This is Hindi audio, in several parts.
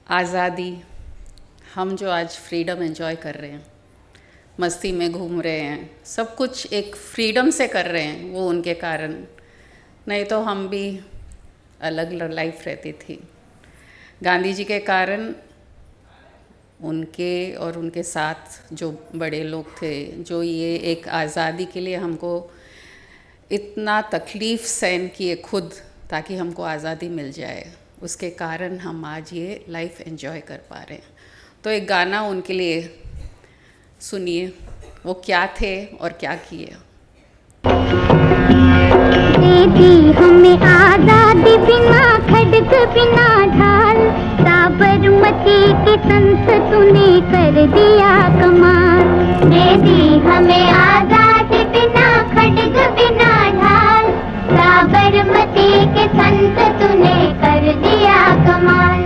आज़ादी, हम जो आज फ्रीडम एंजॉय कर रहे हैं, मस्ती में घूम रहे हैं, सब कुछ एक फ्रीडम से कर रहे हैं, वो उनके कारण। नहीं तो हम भी अलग लाइफ रहती थी। गांधी जी के कारण, उनके और उनके साथ जो बड़े लोग थे, जो ये एक आज़ादी के लिए हमको इतना तकलीफ़ सहन किए खुद, ताकि हमको आज़ादी मिल जाए, उसके कारण हम आज ये लाइफ एंजॉय कर पा रहे हैं। तो एक गाना उनके लिए सुनिए, वो क्या थे और क्या किए। दे दी हमें आजादी बिना खड़ग बिना ढाल, साबरमती के संत तूने कर दिया कमाल। दे दी हमें आजादी बिना खड़ग बिना ढाल, साबरमती के संत तूने कर दिया कमाल।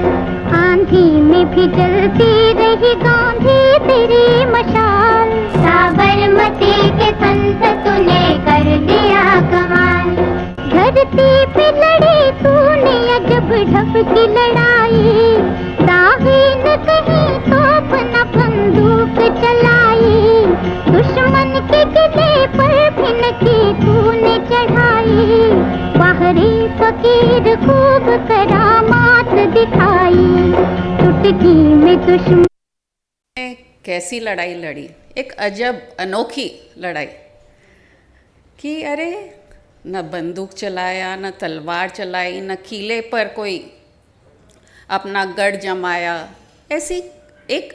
आंधी में भी जलती रही गांधी तेरी मशाल, साबरमती के संत तूने कर दिया कमाल। धरती पे लड़ी तूने अजब ढप की लड़ाई, दागी न कहीं तोप न बंदूक चलाई, दुश्मन के किले पर भी न की तूने चढ़ाई, बाहरी फकीर खूब करामात दिखाई, चुटकी में दुश्मन। कैसी लड़ाई लड़ी, एक अजब अनोखी लड़ाई कि अरे न बंदूक चलाया, न तलवार चलाई, न किले पर कोई अपना गढ़ जमाया। ऐसी एक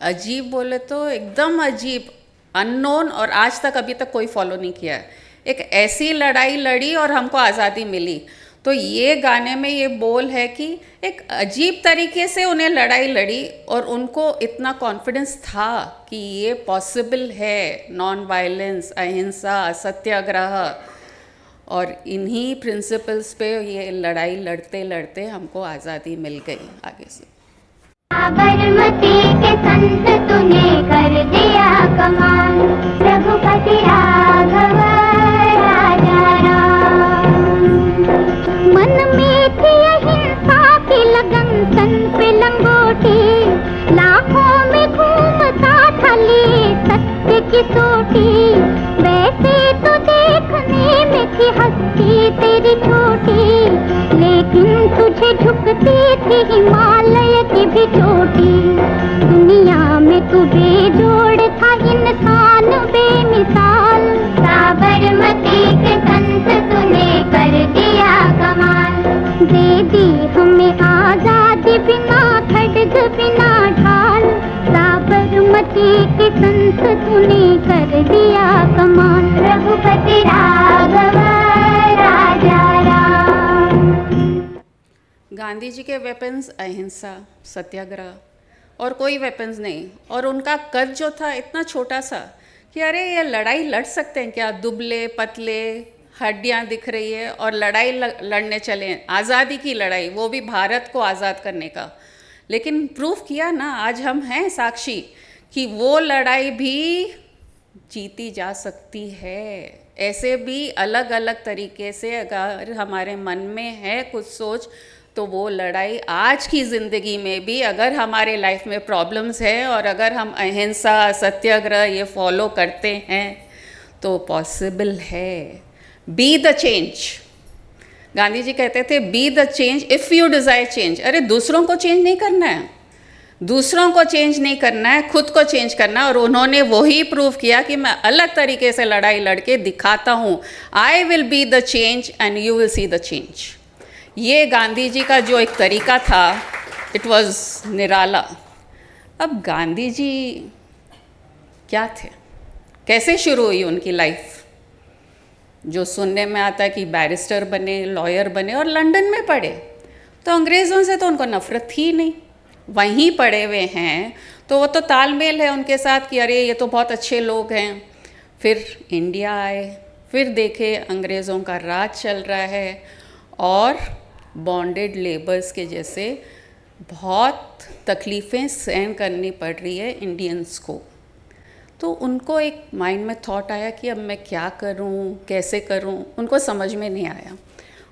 अजीब बोले तो एकदम अजीब, अननोन, और आज तक अभी तक कोई फॉलो नहीं किया है। एक ऐसी लड़ाई लड़ी और हमको आज़ादी मिली। तो ये गाने में ये बोल है कि एक अजीब तरीके से उन्हें लड़ाई लड़ी और उनको इतना कॉन्फिडेंस था कि ये पॉसिबल है, नॉन वायलेंस, अहिंसा, सत्याग्रह, और इन्हीं प्रिंसिपल्स पे ये लड़ाई लड़ते लड़ते हमको आज़ादी मिल गई। आगे से साबरमती के संत तूने कर दिया कमाल, रघुपति राघव राजा राम। मन में थी अहिंसा की लगन, तन पे लंगोटी, लाखों में घूमता था लिए सत्य की सोटी। वैसे तो देखने में थी हस्ती तेरी छोटी, लेकिन तुझे झुकती थी हिमालय की भी चोटी। दुनिया में तू बेजोड़ था, इंसान बेमिसाल, साबरमती के संत तूने कर दिया कमाल। दे दी हमें आजादी बिना खड़ग बिना ढाल, साबरमती के संत तूने कर दिया कमाल। रघुपति राघव राजा राम। गांधी जी के वेपन्स अहिंसा, सत्याग्रह, और कोई वेपन्स नहीं। और उनका कद जो था इतना छोटा सा कि अरे ये लड़ाई लड़ सकते हैं क्या, दुबले पतले, हड्डियाँ दिख रही है और लड़ाई लड़ने चले, आज़ादी की लड़ाई, वो भी भारत को आज़ाद करने का। लेकिन प्रूफ किया ना, आज हम हैं साक्षी कि वो लड़ाई भी जीती जा सकती है। ऐसे भी अलग अलग तरीके से अगर हमारे मन में है कुछ सोच, तो वो लड़ाई आज की ज़िंदगी में भी, अगर हमारे लाइफ में प्रॉब्लम्स है और अगर हम अहिंसा, सत्याग्रह ये फॉलो करते हैं तो पॉसिबल है। Be the change. Gandhi ji कहते थे be the change if you desire change. अरे दूसरों को चेंज नहीं करना है, दूसरों को चेंज नहीं करना है, खुद को चेंज करना है। और उन्होंने वही प्रूव किया कि मैं अलग तरीके से लड़ाई लड़के दिखाता हूँ। I will be the change and you will see the change. ये गांधी जी का जो एक तरीका था, इट वॉज निराला। अब गांधी जी क्या थे, कैसे शुरू हुई उनकी लाइफ? जो सुनने में आता है कि बैरिस्टर बने, लॉयर बने और लंदन में पढ़े। तो अंग्रेज़ों से तो उनको नफ़रत थी नहीं, वहीं पढ़े हुए हैं, तो वो तो तालमेल है उनके साथ कि अरे ये तो बहुत अच्छे लोग हैं। फिर इंडिया आए, फिर देखे अंग्रेज़ों का राज चल रहा है और बॉन्डेड लेबर्स के जैसे बहुत तकलीफ़ें सहन करनी पड़ रही है इंडियंस को। तो उनको एक माइंड में थॉट आया कि अब मैं क्या करूं, कैसे करूं, उनको समझ में नहीं आया।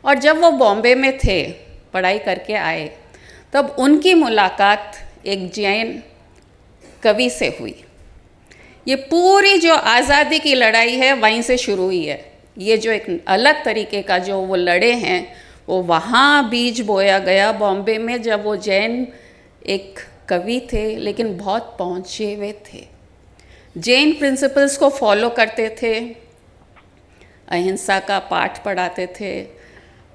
और जब वो बॉम्बे में थे, पढ़ाई करके आए, तब उनकी मुलाकात एक जैन कवि से हुई। ये पूरी जो आज़ादी की लड़ाई है वहीं से शुरू हुई है। ये जो एक अलग तरीके का जो वो लड़े हैं वो वहाँ बीज बोया गया बॉम्बे में, जब वो जैन एक कवि थे लेकिन बहुत पहुँचे हुए थे, जैन प्रिंसिपल्स को फॉलो करते थे, अहिंसा का पाठ पढ़ाते थे,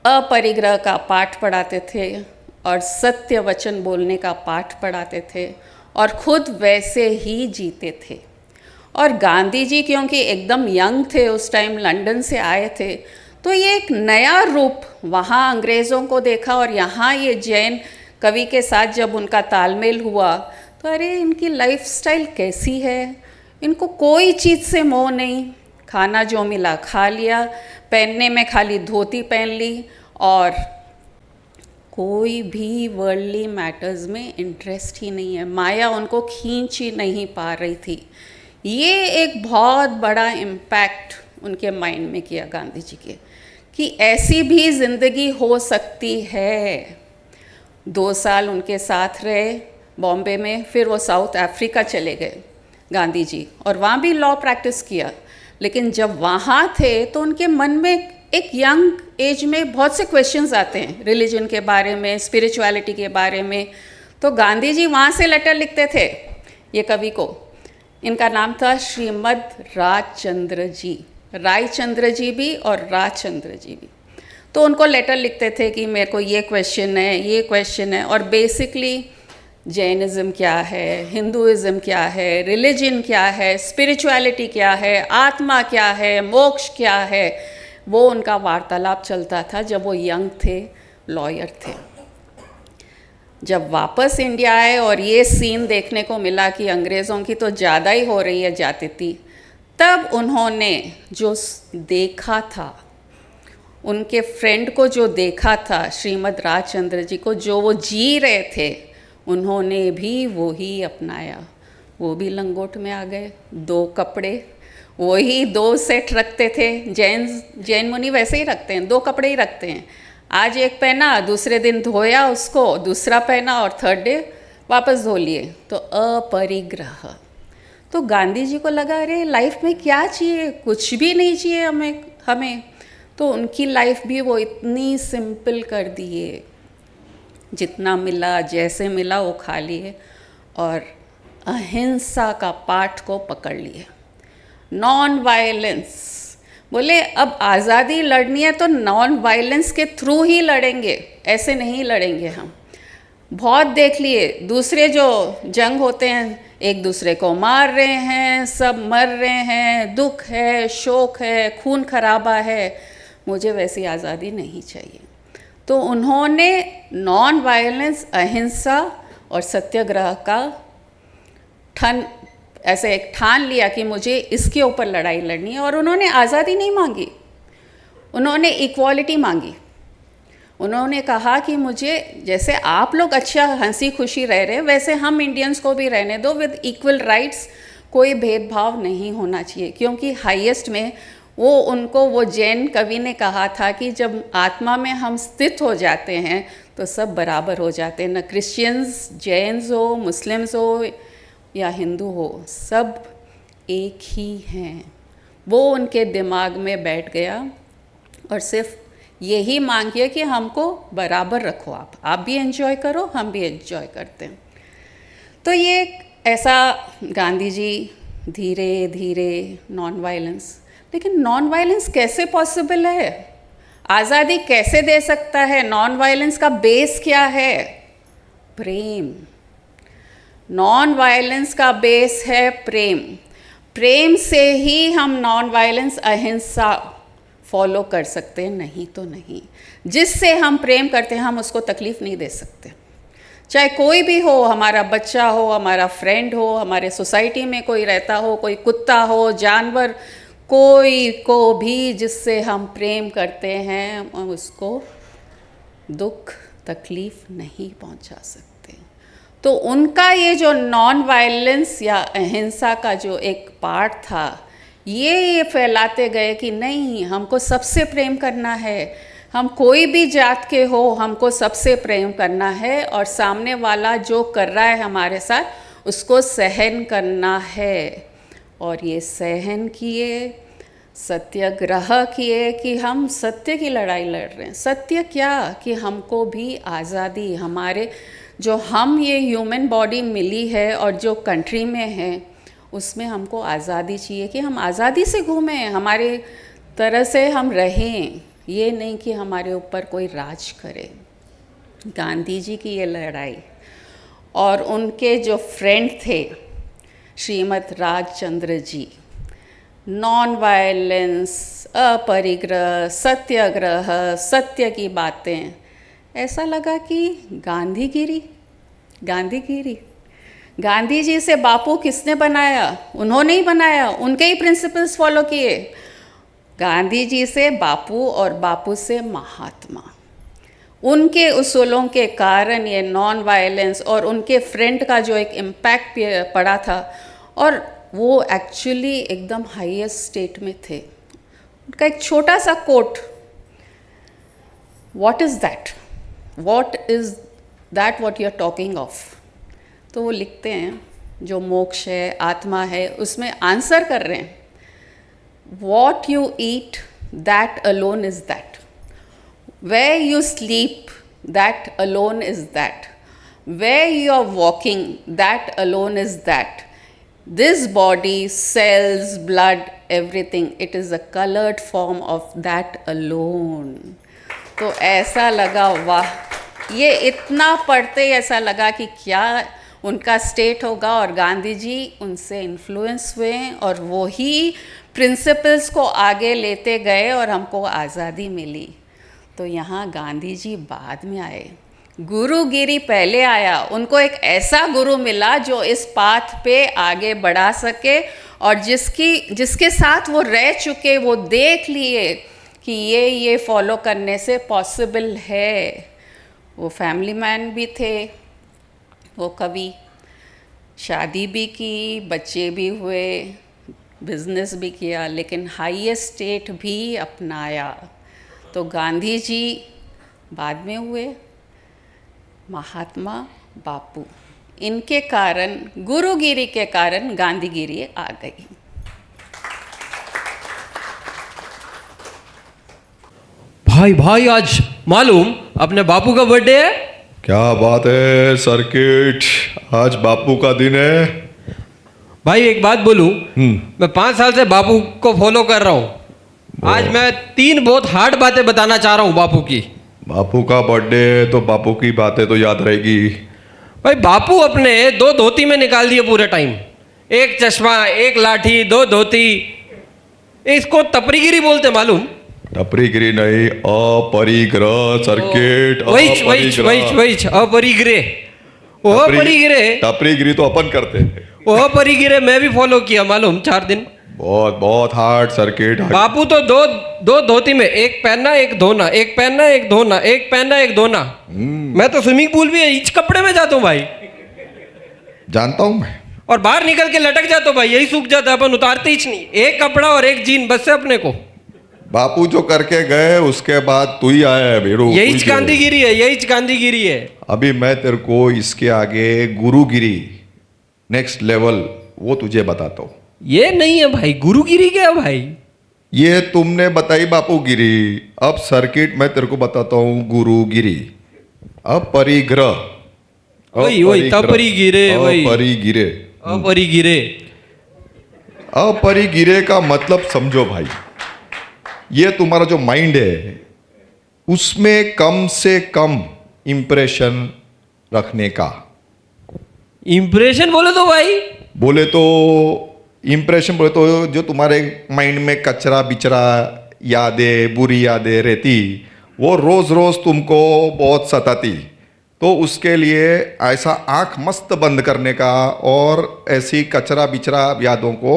अपरिग्रह का पाठ पढ़ाते थे और सत्य वचन बोलने का पाठ पढ़ाते थे और खुद वैसे ही जीते थे। और गांधी जी क्योंकि एकदम यंग थे, उस टाइम लंदन से आए थे, तो ये एक नया रूप वहाँ अंग्रेज़ों को देखा और यहाँ ये जैन कवि के साथ जब उनका तालमेल हुआ तो अरे इनकी लाइफस्टाइल कैसी है, इनको कोई चीज़ से मोह नहीं, खाना जो मिला खा लिया, पहनने में खाली धोती पहन ली और कोई भी वर्ल्डली मैटर्स में इंटरेस्ट ही नहीं है, माया उनको खींच ही नहीं पा रही थी। ये एक बहुत बड़ा इम्पैक्ट उनके माइंड में किया गांधी जी के कि ऐसी भी ज़िंदगी हो सकती है। 2 साल उनके साथ रहे बॉम्बे में, फिर वो साउथ अफ्रीका चले गए गांधी जी और वहाँ भी लॉ प्रैक्टिस किया। लेकिन जब वहाँ थे तो उनके मन में एक यंग एज में बहुत से क्वेश्चंस आते हैं रिलीजन के बारे में, स्पिरिचुअलिटी के बारे में। तो गांधी जी वहाँ से लेटर लिखते थे ये कवि को। इनका नाम था श्रीमद राजचंद्र जी, रायचंद्र जी भी और राजचंद्र जी भी। तो उनको लेटर लिखते थे कि मेरे को ये क्वेश्चन है, ये क्वेश्चन है, और बेसिकली जैनिज़्म क्या है, हिंदुइज़्म क्या है, रिलीजन क्या है, स्पिरिचुअलिटी क्या है, आत्मा क्या है, मोक्ष क्या है, वो उनका वार्तालाप चलता था जब वो यंग थे, लॉयर थे। जब वापस इंडिया आए और ये सीन देखने को मिला कि अंग्रेज़ों की तो ज़्यादा ही हो रही है जातीती, तब उन्होंने जो देखा था, उनके फ्रेंड को जो देखा था, श्रीमद राजचंद्र जी को, जो वो जी रहे थे, उन्होंने भी वो ही अपनाया। वो भी लंगोट में आ गए, 2 कपड़े, वही 2 सेट रखते थे। जैन मुनि वैसे ही रखते हैं, 2 कपड़े ही रखते हैं। आज एक पहना, दूसरे दिन धोया उसको, दूसरा पहना और थर्ड डे वापस धो लिए। तो अपरिग्रह। तो गांधी जी को लगा अरे लाइफ में क्या चाहिए, कुछ भी नहीं चाहिए हमें। तो उनकी लाइफ भी वो इतनी सिंपल कर दिए, जितना मिला जैसे मिला वो खा लिए और अहिंसा का पाठ को पकड़ लिए। नॉन वायलेंस, बोले अब आज़ादी लड़नी है तो नॉन वायलेंस के थ्रू ही लड़ेंगे, ऐसे नहीं लड़ेंगे हम। बहुत देख लिए दूसरे जो जंग होते हैं, एक दूसरे को मार रहे हैं, सब मर रहे हैं, दुख है, शोक है, खून खराबा है, मुझे वैसी आज़ादी नहीं चाहिए। तो उन्होंने नॉन वायलेंस, अहिंसा और सत्याग्रह का ऐसे एक ठान लिया कि मुझे इसके ऊपर लड़ाई लड़नी है। और उन्होंने आज़ादी नहीं मांगी, उन्होंने इक्वालिटी मांगी। उन्होंने कहा कि मुझे जैसे आप लोग अच्छा हंसी खुशी रह रहे वैसे हम इंडियंस को भी रहने दो विद इक्वल राइट्स, कोई भेदभाव नहीं होना चाहिए। क्योंकि हाईएस्ट में वो जैन कवि ने कहा था कि जब आत्मा में हम स्थित हो जाते हैं तो सब बराबर हो जाते हैं, न क्रिश्चियंस, जैन्स हो, मुस्लिम्स हो या हिंदू हो, सब एक ही हैं। वो उनके दिमाग में बैठ गया और सिर्फ यही मांगिए कि हमको बराबर रखो, आप भी एंजॉय करो, हम भी एंजॉय करते हैं। तो ये ऐसा गांधी जी धीरे धीरे नॉन वायलेंस, लेकिन नॉन वायलेंस कैसे पॉसिबल है, आज़ादी कैसे दे सकता है? नॉन वायलेंस का बेस क्या है? प्रेम। नॉन वायलेंस का बेस है प्रेम। प्रेम से ही हम नॉन वायलेंस, अहिंसा फॉलो कर सकते हैं, नहीं तो नहीं। जिससे हम प्रेम करते हैं हम उसको तकलीफ़ नहीं दे सकते, चाहे कोई भी हो, हमारा बच्चा हो, हमारा फ्रेंड हो, हमारे सोसाइटी में कोई रहता हो, कोई कुत्ता हो, जानवर, कोई को भी जिससे हम प्रेम करते हैं हम उसको दुख तकलीफ़ नहीं पहुंचा सकते। तो उनका ये जो नॉन वायलेंस या अहिंसा का जो एक पार्ट था, ये फैलाते गए कि नहीं, हमको सबसे प्रेम करना है, हम कोई भी जात के हो, हमको सबसे प्रेम करना है और सामने वाला जो कर रहा है हमारे साथ उसको सहन करना है। और ये सहन किए, सत्याग्रह किए कि हम सत्य की लड़ाई लड़ रहे हैं। सत्य क्या कि हमको भी आज़ादी, हमारे जो हम ये ह्यूमन बॉडी मिली है और जो कंट्री में है उसमें हमको आज़ादी चाहिए कि हम आज़ादी से घूमें, हमारे तरह से हम रहें, ये नहीं कि हमारे ऊपर कोई राज करे। गांधी जी की ये लड़ाई और उनके जो फ्रेंड थे श्रीमद राजचंद्र जी, नॉन वायलेंस, अपरिग्रह, सत्याग्रह, सत्य की बातें, ऐसा लगा कि गांधीगिरी। गांधी जी से बापू किसने बनाया? उन्होंने ही बनाया, उनके ही प्रिंसिपल्स फॉलो किए। गांधी जी से बापू और बापू से महात्मा, उनके उसूलों के कारण ये नॉन वायलेंस और उनके फ्रेंड का जो एक इम्पैक्ट पड़ा था, और वो एक्चुअली एकदम हाईएस्ट स्टेट में थे। उनका एक छोटा सा quote, what is that what you are talking of, तो वो लिखते हैं जो मोक्ष है, आत्मा है, उसमें आंसर कर रहे हैं, what you eat, that alone is that. Where you sleep, that alone is that. Where you are walking, that alone is that. This body, cells, blood, everything, it is a colored form of that alone. तो ऐसा लगा, वाह, ये इतना पढ़ते ऐसा लगा कि क्या उनका स्टेट होगा। और गांधी जी उनसे इन्फ्लुएंस हुए और वो ही प्रिंसिपल्स को आगे लेते गए और हमको आज़ादी मिली। तो यहाँ गांधी जी बाद में आए, गुरुगिरी पहले आया। उनको एक ऐसा गुरु मिला जो इस पाथ पे आगे बढ़ा सके और जिसके साथ वो रह चुके, वो देख लिए कि ये फॉलो करने से पॉसिबल है। वो फैमिली मैन भी थे, वो कभी शादी भी की, बच्चे भी हुए, बिजनेस भी किया, लेकिन हाईएस्ट स्टेट भी अपनाया। तो गांधी जी बाद में हुए महात्मा बापू। इनके कारण, गुरुगिरी के कारण गांधीगिरी आ गई। भाई आज मालूम अपने बापू का बर्थडे है। क्या बात है सर्किट, आज बापू का दिन है। भाई एक बात बोलूं, मैं 5 साल से बापू को फॉलो कर रहा हूँ। आज मैं 3 बहुत हार्ड बातें बताना चाह रहा हूँ बापू की। बापू का बर्थडे तो बापू की बातें तो याद रहेगी। भाई बापू अपने 2 धोती में निकाल दिए पूरे टाइम, 1 चश्मा, 1 लाठी, 2 धोती। इसको तपरीगिरी बोलते मालूम? टपरीगिरी नहीं, अपरिग्रह सर्किट। वही अपरिग्रह। वो अपरिग्रह, टपरीगिरी तो अपन करते हैं। वो अपरिग्रह मैं भी फॉलो किया मालूम 4 दिन। बहुत बहुत हार्ड सर्किट। बापू तो दो धोती में, 1 पहनना 1 धोना, 1 पहनना 1 धोना, 1 पहनना 1 धोना। मैं तो स्विमिंग पूल भी इस कपड़े में जाता हूँ भाई, जानता हूँ मैं। और बाहर निकल के लटक जाता हूँ भाई, यही सूख जाता है, अपन उतारते ही नहीं। 1 कपड़ा और 1 जीन बस से अपने को। बापू जो करके गए उसके बाद तू ही आया है बेरू। यही गांधीगिरी है। अभी मैं तेरे को इसके आगे गुरुगिरी, नेक्स्ट लेवल, वो तुझे बताता हूँ। ये नहीं है भाई, गुरुगिरी क्या है भाई? ये तुमने बताई बापूगिरी, अब सर्किट मैं तेरे को बताता हूँ गुरुगिरी। अपरिग्रह, वही तपरीगिरे, अपरिगिरे का मतलब समझो भाई। ये तुम्हारा जो माइंड है उसमें कम से कम इंप्रेशन रखने का। इंप्रेशन बोले तो इंप्रेशन बोले तो जो तुम्हारे माइंड में कचरा बिचरा यादें, बुरी यादें रहती, वो रोज रोज तुमको बहुत सताती। तो उसके लिए ऐसा आंख मस्त बंद करने का और ऐसी कचरा बिचरा यादों को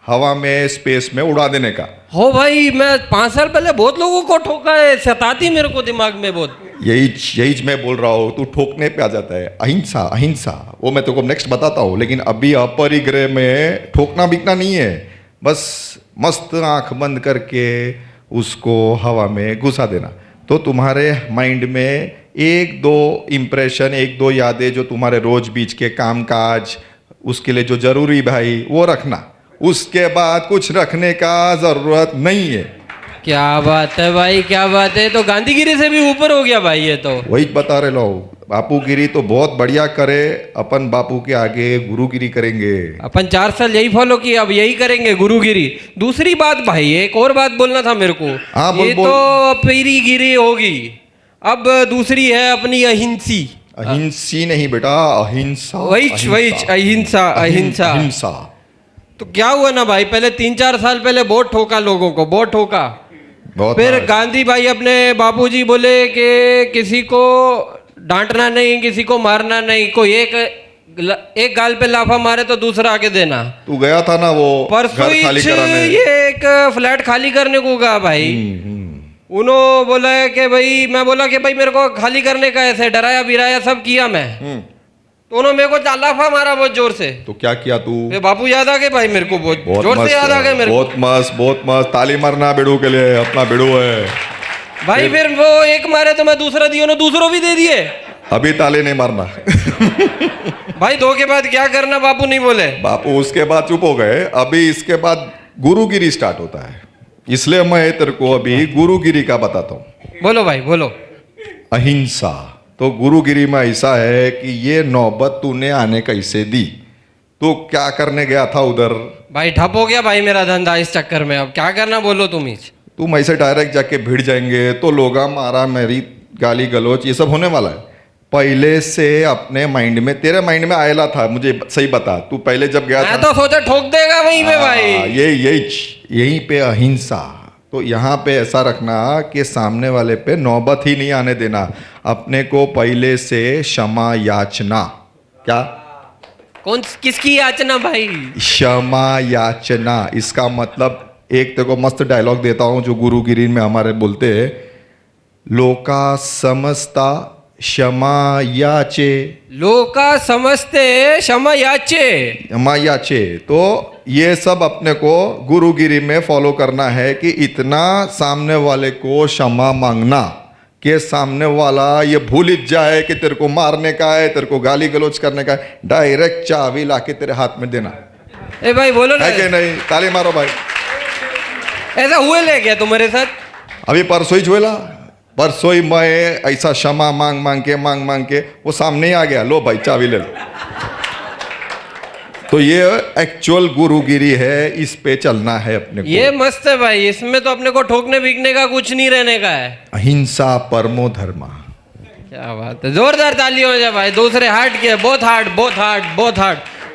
हवा में, स्पेस में उड़ा देने का। हो भाई, मैं 5 साल पहले बहुत लोगों को ठोका है, सताती मेरे को दिमाग में बहुत। यही मैं बोल रहा हूँ, तू ठोकने पे आ जाता है। अहिंसा वो मैं तेरे को नेक्स्ट बताता हूँ, लेकिन अभी अपरिग्रह में ठोकना बिकना नहीं है, बस मस्त आंख बंद करके उसको हवा में घुसा देना। तो तुम्हारे माइंड में एक दो इम्प्रेशन, एक दो यादें जो तुम्हारे रोज बीच के काम काज, उसके लिए जो जरूरी भाई वो रखना, उसके बाद कुछ रखने का जरूरत नहीं है। क्या बात है भाई, क्या बात है। तो गांधीगिरी से भी ऊपर हो गया भाई ये तो। वही बता रहे लो, बापूगिरी तो बहुत बढ़िया करे, अपन बापू के आगे गुरुगिरी करेंगे। अपन 4 साल यही फॉलो किया, अब यही करेंगे गुरुगिरी। दूसरी बात भाई, एक और बात बोलना था मेरे को। हाँ, बोल, ये बोल। तो पीरी गिरी होगी, अब दूसरी है अपनी अहिंसी। अहिंसी नहीं बेटा, अहिंसा। अहिंसा। अहिंसा। तो क्या हुआ ना भाई, पहले 3-4 साल पहले बहुत ठोका लोगों को, बहुत ठोका। बहुत फिर हर्ट। गांधी भाई अपने बापूजी बोले कि किसी को डांटना नहीं, किसी को मारना नहीं, कोई एक गाल पे लाफा मारे तो दूसरा आके देना। तू गया था ना वो परसों घर खाली ही कराने। ये एक फ्लैट खाली करने को कहा भाई। उन्होंने बोला कि भाई, मैं बोला कि भाई मेरे को खाली करने का, ऐसे डराया बिराया सब किया मैं। तो उन्होंने मेरे को लाफा मारा बहुत जोर से। तो क्या किया तू? ये बापू याद आ गए भाई मेरे को, बहुत बहुत जोर से याद आ गए मेरे को। बहुत मस्त, बहुत मस्त। ताली मारना बेड़ू के लिए, अपना बेड़ू है भाई। फिर वो एक मारे तो मैं दूसरा दिया, उन्होंने दूसरों भी दे दिए। अभी ताली नहीं मारना। भाई 2 के बाद क्या करना, बापू नहीं बोले। बापू उसके बाद चुप हो गए। अभी इसके बाद गुरुगिरी स्टार्ट होता है, इसलिए मैं तेरे को अभी गुरुगिरी का बताता हूँ। बोलो भाई बोलो। अहिंसा। तो गुरुगिरी में ऐसा है कि ये नौबत तूने आने कैसे दी? तो क्या करने गया था उधर? भाई ठप हो गया भाई मेरा धंधा इस चक्कर में, अब क्या करना बोलो तुम ही। तुम ऐसे डायरेक्ट जाके भिड़ जाएंगे तो लोग मारा मेरी गाली गलोच ये सब होने वाला है। पहले से अपने माइंड में, तेरे माइंड में आयला था, मुझे सही बता, तू पहले जब गया मैं था तो सोचा ठोक देगा वहीं पे भाई। यही पे अहिंसा। तो यहाँ पे ऐसा रखना कि सामने वाले पे नौबत ही नहीं आने देना। अपने को पहले से क्षमा याचना। क्या? किसकी याचना भाई? क्षमा याचना। इसका मतलब एक तेरे को मस्त डायलॉग देता हूं जो गुरुगिरी में हमारे बोलते हैं, लोका समझता क्षमा याचे। लोका समझते क्षमा याचे। क्षमा याचे। तो ये सब अपने को गुरुगिरी में फॉलो करना है कि इतना सामने वाले को क्षमा मांगना कि सामने वाला ये भूल ही जाए कि तेरे को मारने का है, तेरे को गाली गलौज करने का है, डायरेक्ट चाबी लाके तेरे हाथ में देना ए भाई बोलो ना, है कि नहीं? ताली मारो भाई। ऐसा हुए ले गया तुम्हारे साथ? अभी परसों ही जुएला, परसों ही मैं ऐसा क्षमा मांग मांग के वो सामने ही आ गया, लो भाई चाबी ले लो। तो ये एक्चुअल गुरुगिरी है, इस पे चलना है अपने को। ये मस्त है भाई, इसमें तो अपने को ठोकने बिकने का कुछ नहीं रहने का है। अहिंसा परमो धर्मा। क्या बात है, जोरदार ताली हो जाए भाई। दूसरे हार्ड के बहुत हार्ड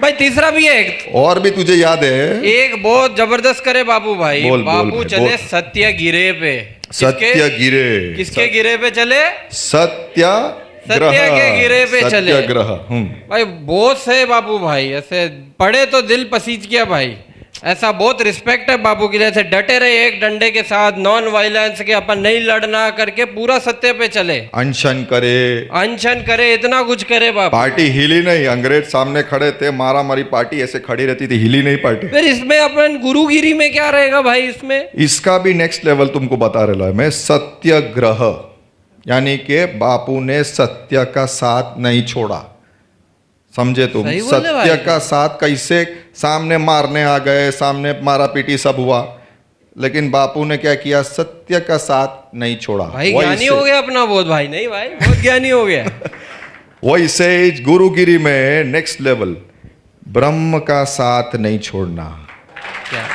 भाई। तीसरा भी है एक, और भी तुझे याद है? एक बहुत जबरदस्त करे बापू भाई। बोल, बापू बोल भाई, चले बोल। सत्य गिरे पे। सत्य गिरे। किसके गिरे पे चले? सत्य के गिरे पे चले। सत्याग्रह। भाई बहुत से बापू भाई, ऐसे पढ़े तो दिल पसीज गया भाई। ऐसा बहुत रिस्पेक्ट है बापू के लिए, ऐसे डटे रहे एक डंडे के साथ, नॉन वायलेंस के, अपन नहीं लड़ना करके पूरा सत्य पे चले। अनशन करे, इतना कुछ करे बापू। पार्टी हिली नहीं। अंग्रेज सामने खड़े थे, मारा मारी, पार्टी ऐसे खड़ी रहती थी, हिली नहीं पार्टी। फिर इसमें अपन गुरुगिरी में क्या रहेगा भाई? इसमें इसका भी नेक्स्ट लेवल तुमको बता रहा है मैं। सत्याग्रह यानी कि बापू ने सत्य का साथ नहीं छोड़ा, समझे तुम? सही बोले भाई। सत्य का साथ कैसे? सामने मारने आ गए, सामने मारा पीटी सब हुआ, लेकिन बापू ने क्या किया? सत्य का साथ नहीं छोड़ा। भाई ज्ञानी हो गया अपना बहुत भाई। नहीं भाई, बहुत ज्ञानी हो गया। वैसे गुरुगिरी में नेक्स्ट लेवल, ब्रह्म का साथ नहीं छोड़ना। क्या?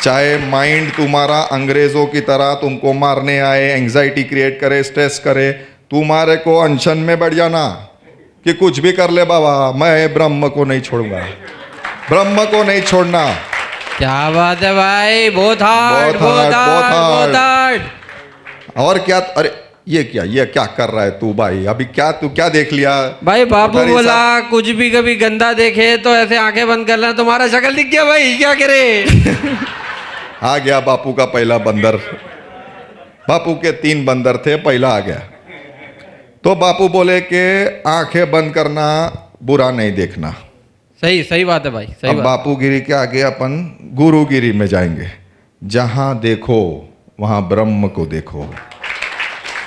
चाहे माइंड तुम्हारा अंग्रेजों की तरह तुमको मारने आए, एंजाइटी क्रिएट करे, स्ट्रेस करे, तुम्हारे को अनशन में बैठ जाना कि कुछ भी कर ले बाबा, मैं ब्रह्म को नहीं छोड़ूंगा। ब्रह्म को नहीं छोड़ना। क्या बात है भाई, बहुत हार्ड। और क्या? अरे ये क्या कर रहा है तू भाई? अभी तू क्या देख लिया भाई? बापू कोठारी बोला साहब? कुछ भी कभी गंदा देखे तो ऐसे आंखें बंद कर लेना। तुम्हारा शक्ल दिख गया भाई, क्या करे? आ गया बापू का पहला बंदर। बापू के 3 बंदर थे, पहला आ गया। तो बापू बोले कि आंखें बंद करना, बुरा नहीं देखना। सही बात है भाई, सही अब बात। बापूगिरी के आगे अपन गुरुगिरी में जाएंगे। जहां देखो वहां ब्रह्म को देखो।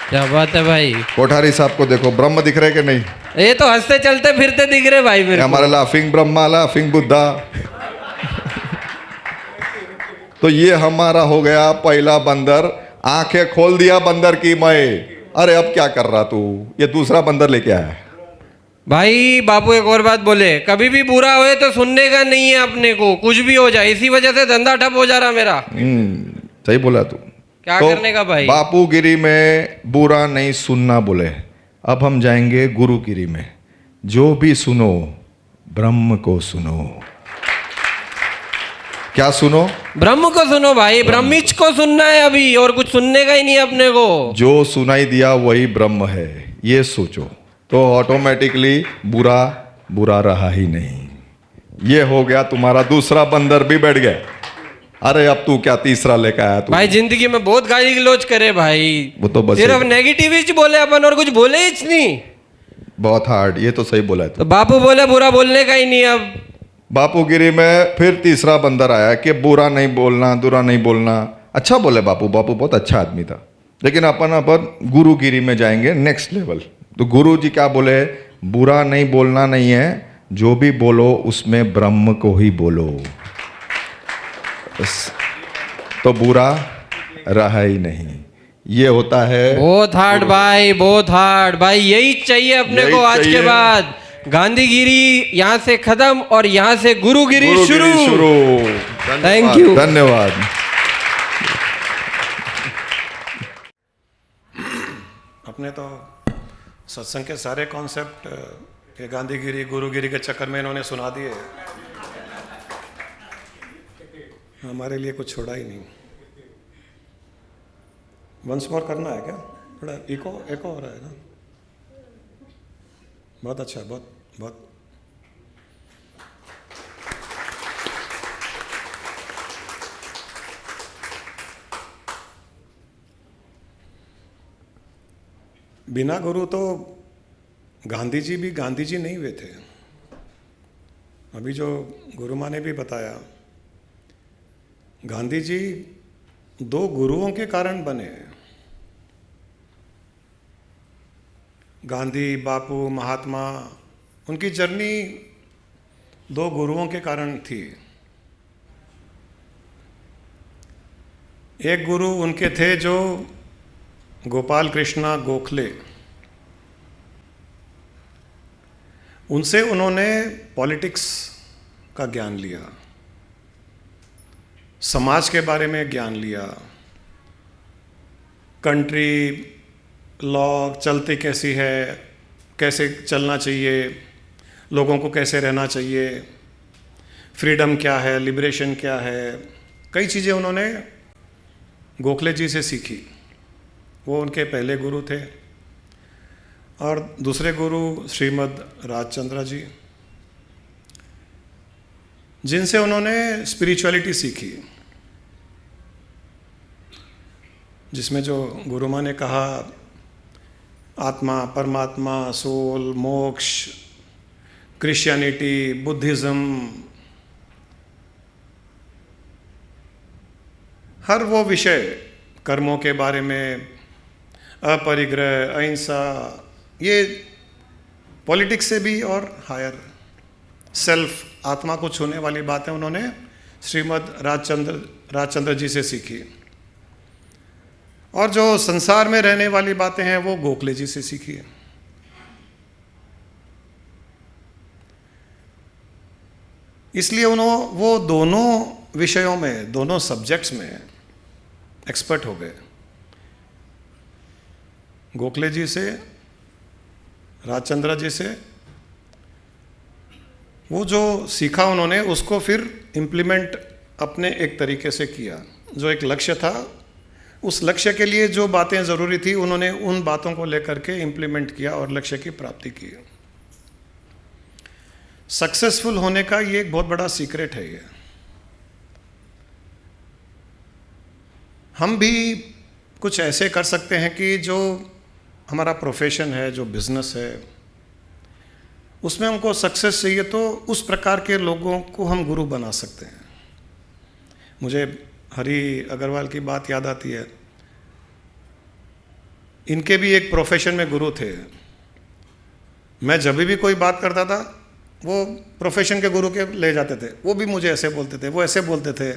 क्या बात है भाई, कोठारी साहब को देखो, ब्रह्म दिख रहे कि नहीं? ये तो हंसते चलते फिरते दिख रहे भाई मेरे को। हमारा लाफिंग ब्रह्मा, लाफिंग बुद्धा। तो ये हमारा हो गया पहला बंदर। आंखें खोल दिया बंदर की मैं। अरे अब क्या कर रहा तू? ये दूसरा बंदर लेके आया है। भाई बापू एक और बात बोले, कभी भी बुरा होए तो सुनने का नहीं है अपने को, कुछ भी हो जाए। इसी वजह से धंधा ठप हो जा रहा मेरा। सही बोला तू। क्या तो करने का भाई? बापूगिरी में बुरा नहीं सुनना बोले। अब हम जाएंगे गुरुगिरी में। जो भी सुनो ब्रह्म को सुनो। क्या सुनो? ब्रह्म को सुनो भाई, ब्रह्मिच को सुनना है अभी, और कुछ सुनने का ही नहीं है अपने को। जो सुनाई दिया वही ब्रह्म है, ये सोचो तो ऑटोमेटिकली बुरा बुरा रहा ही नहीं। ये हो गया तुम्हारा दूसरा बंदर भी बैठ गया। अरे अब तू क्या तीसरा लेकर आया तू? भाई जिंदगी में बहुत गाली गलौज करे भाई, वो तो बस सिर्फ नेगेटिव ही बोले अपन, और कुछ बोले ही नहीं। बहुत हार्ड। ये तो सही बोला है तू। तो बापू बोले बुरा बोलने का ही नहीं। अब बापूगिरी में फिर तीसरा बंदर आया कि बुरा नहीं बोलना, बुरा नहीं बोलना। अच्छा बोले बापू। बापू बहुत अच्छा आदमी था। लेकिन अपन गुरुगिरी में जाएंगे, नेक्स्ट लेवल। तो गुरु जी क्या बोले? बुरा नहीं बोलना नहीं है, जो भी बोलो उसमें ब्रह्म को ही बोलो। बस। तो बुरा रहा ही नहीं। ये होता है बहुत हार्ड भाई, बहुत हार्ड भाई। यही चाहिए अपने यही को आज के चाहिए। बाद। गांधीगिरी यहाँ से खत्म और यहाँ से गुरुगिरी शुरू। Thank you. धन्यवाद। अपने तो सत्संग के सारे कॉन्सेप्ट के गांधीगिरी गुरुगिरी के चक्कर में इन्होंने सुना दिए। हमारे लिए कुछ छोड़ा ही नहीं। वंस मोर करना है क्या? थोड़ा इको एको हो रहा है ना? बहुत अच्छा, बहुत बहुत। बिना गुरु तो गांधी जी भी गांधी जी नहीं हुए थे। अभी जो गुरु माँ ने भी बताया, गांधी जी 2 गुरुओं के कारण बने। गांधी, बापू, महात्मा, उनकी जर्नी 2 गुरुओं के कारण थी। एक गुरु उनके थे जो गोपाल कृष्णा गोखले। उनसे उन्होंने पॉलिटिक्स का ज्ञान लिया, समाज के बारे में ज्ञान लिया, कंट्री लॉ चलती कैसी है, कैसे चलना चाहिए, लोगों को कैसे रहना चाहिए, फ्रीडम क्या है, लिबरेशन क्या है, कई चीज़ें उन्होंने गोखले जी से सीखी। वो उनके पहले गुरु थे। और दूसरे गुरु श्रीमद् राजचंद्र जी, जिनसे उन्होंने स्पिरिचुअलिटी सीखी, जिसमें जो गुरु माँ ने कहा आत्मा, परमात्मा, सोल, मोक्ष, क्रिश्चियनिटी, बुद्धिज़्म, हर वो विषय, कर्मों के बारे में, अपरिग्रह, अहिंसा, ये पॉलिटिक्स से भी और हायर सेल्फ, आत्मा को छूने वाली बातें उन्होंने श्रीमद् राजचंद्र जी से सीखी। और जो संसार में रहने वाली बातें हैं वो गोखले जी से सीखी। इसलिए वो दोनों विषयों में, दोनों सब्जेक्ट्स में एक्सपर्ट हो गए। गोखले जी से, राजचंद्र जी से वो जो सीखा उन्होंने उसको फिर इम्प्लीमेंट अपने एक तरीके से किया। जो एक लक्ष्य था, उस लक्ष्य के लिए जो बातें ज़रूरी थी उन्होंने उन बातों को लेकर के इम्प्लीमेंट किया और लक्ष्य की प्राप्ति की। सक्सेसफुल होने का ये एक बहुत बड़ा सीक्रेट है। ये हम भी कुछ ऐसे कर सकते हैं कि जो हमारा प्रोफेशन है, जो बिजनेस है, उसमें हमको सक्सेस चाहिए तो उस प्रकार के लोगों को हम गुरु बना सकते हैं। मुझे हरि अग्रवाल की बात याद आती है। इनके भी एक प्रोफेशन में गुरु थे। मैं जब भी कोई बात करता था वो प्रोफेशन के गुरु के ले जाते थे, वो भी मुझे ऐसे बोलते थे, वो ऐसे बोलते थे,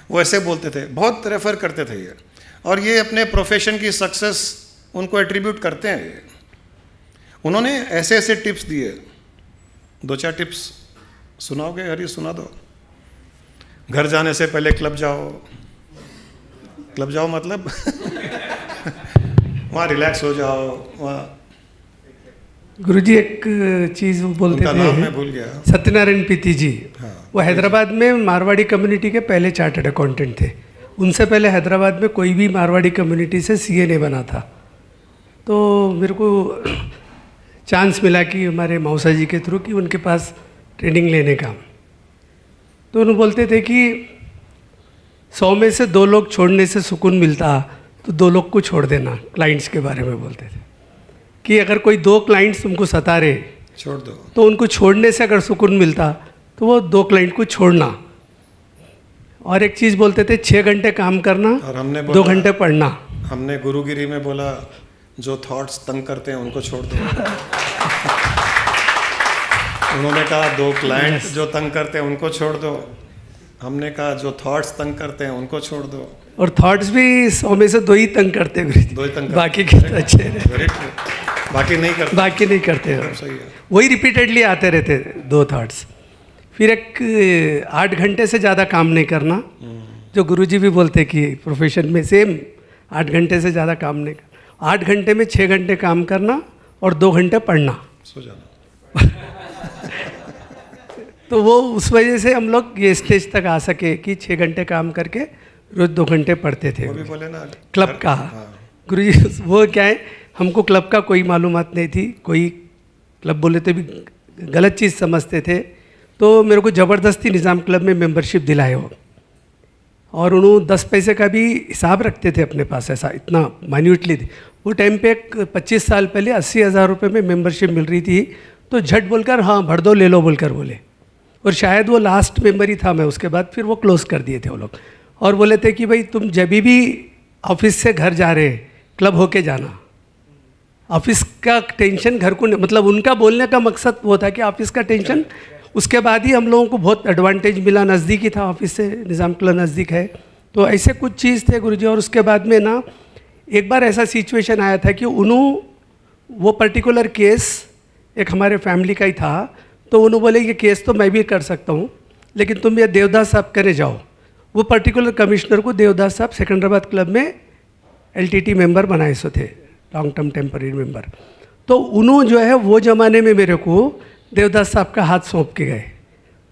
वो ऐसे बोलते थे, बहुत रेफर करते थे ये। और ये अपने प्रोफेशन की सक्सेस उनको एट्रीब्यूट करते हैं ये। उन्होंने ऐसे ऐसे टिप्स दिए, 2-4 टिप्स सुनाओगे हरी? सुना दो। घर जाने से पहले क्लब जाओ। क्लब जाओ मतलब वहाँ रिलैक्स हो जाओ। वहाँ गुरुजी एक चीज़ वो बोलते उनका नाम मैं थे, भूल गया। सत्यनारायण पीती जी। वो हैदराबाद में मारवाड़ी कम्युनिटी के पहले चार्टर्ड अकाउंटेंट थे। उनसे पहले हैदराबाद में कोई भी मारवाड़ी कम्युनिटी से सीए नहीं बना था। तो मेरे को चांस मिला कि हमारे मौसा जी के थ्रू कि उनके पास ट्रेनिंग लेने का। तो उन्होंने बोलते थे कि 100 में से 2 लोग छोड़ने से सुकून मिलता तो 2 लोग को छोड़ देना। क्लाइंट्स के बारे में बोलते थे कि अगर कोई 2 क्लाइंट्स तुमको सता रहे छोड़ दो, तो उनको छोड़ने से अगर सुकून मिलता तो वो 2 क्लाइंट को छोड़ना। और एक चीज़ बोलते थे 6 घंटे काम करना और हमने 2 घंटे पढ़ना। हमने गुरुगिरी में बोला जो थॉट्स तंग करते हैं उनको छोड़ दो। उन्होंने कहा 2 क्लाइंट जो तंग करते हैं उनको छोड़ दो। हमने कहा जो थॉट्स तंग करते हैं उनको छोड़ दो। और थॉट्स भी 100 में से 2 ही तंग करते हैं गुरुजी। 2 ही तंग बाकी के तो अच्छे हैं। वेरी ट्रू, बाकी नहीं करते। बाकी नहीं करते हैं। सही है। वही रिपीटेडली आते रहते 2 थॉट्स। फिर एक 8 घंटे से ज़्यादा काम नहीं करना, जो गुरुजी भी बोलते कि प्रोफेशन में सेम 8 घंटे से ज़्यादा काम नहीं करना। 8 घंटे में 6 घंटे काम करना और 2 घंटे पढ़ना। सो जाना। तो वो उस वजह से हम लोग ये स्टेज तक आ सके कि 6 घंटे काम करके रोज़ 2 घंटे पढ़ते थे। वो भी बोले ना क्लब का हाँ। गुरुजी वो क्या है, हमको क्लब का कोई मालूमात नहीं थी। कोई क्लब बोले तो भी गलत चीज़ समझते थे। तो मेरे को ज़बरदस्ती निज़ाम क्लब में मेंबरशिप दिलाए हो। और उन्होंने 10 पैसे का भी हिसाब रखते थे अपने पास, ऐसा इतना माइन्यूटली। वो टाइम पे 25 साल पहले 80,000 रुपये में मेंबरशिप मिल रही थी। तो झट बोलकर हाँ भर दो ले लो बोलकर बोले। और शायद वो लास्ट मेंबर ही था मैं, उसके बाद फिर वो क्लोज़ कर दिए थे वो लोग। और बोले थे कि भाई तुम जब भी ऑफिस से घर जा रहे क्लब होके जाना। ऑफिस का टेंशन घर को, मतलब उनका बोलने का मकसद वो था कि ऑफिस का टेंशन, उसके बाद ही हम लोगों को बहुत एडवांटेज मिला, नज़दीक ही था ऑफिस से, निज़ाम क्लब नज़दीक है। तो ऐसे कुछ चीज़ थे गुरुजी। और उसके बाद में ना एक बार ऐसा सिचुएशन आया था कि उन्होंने वो पर्टिकुलर केस एक हमारे फैमिली का ही था। तो उन्होंने बोले ये केस तो मैं भी कर सकता हूँ, लेकिन तुम ये देवदास साहब करे जाओ। वो पर्टिकुलर कमिश्नर को देवदास साहब सिकंदराबाद क्लब में LTT मेंबर बनाए सो थे, लॉन्ग टर्म टेम्पररी मेंबर। तो उन्होंने जो है वो ज़माने में मेरे को देवदास साहब का हाथ सौंप के गए।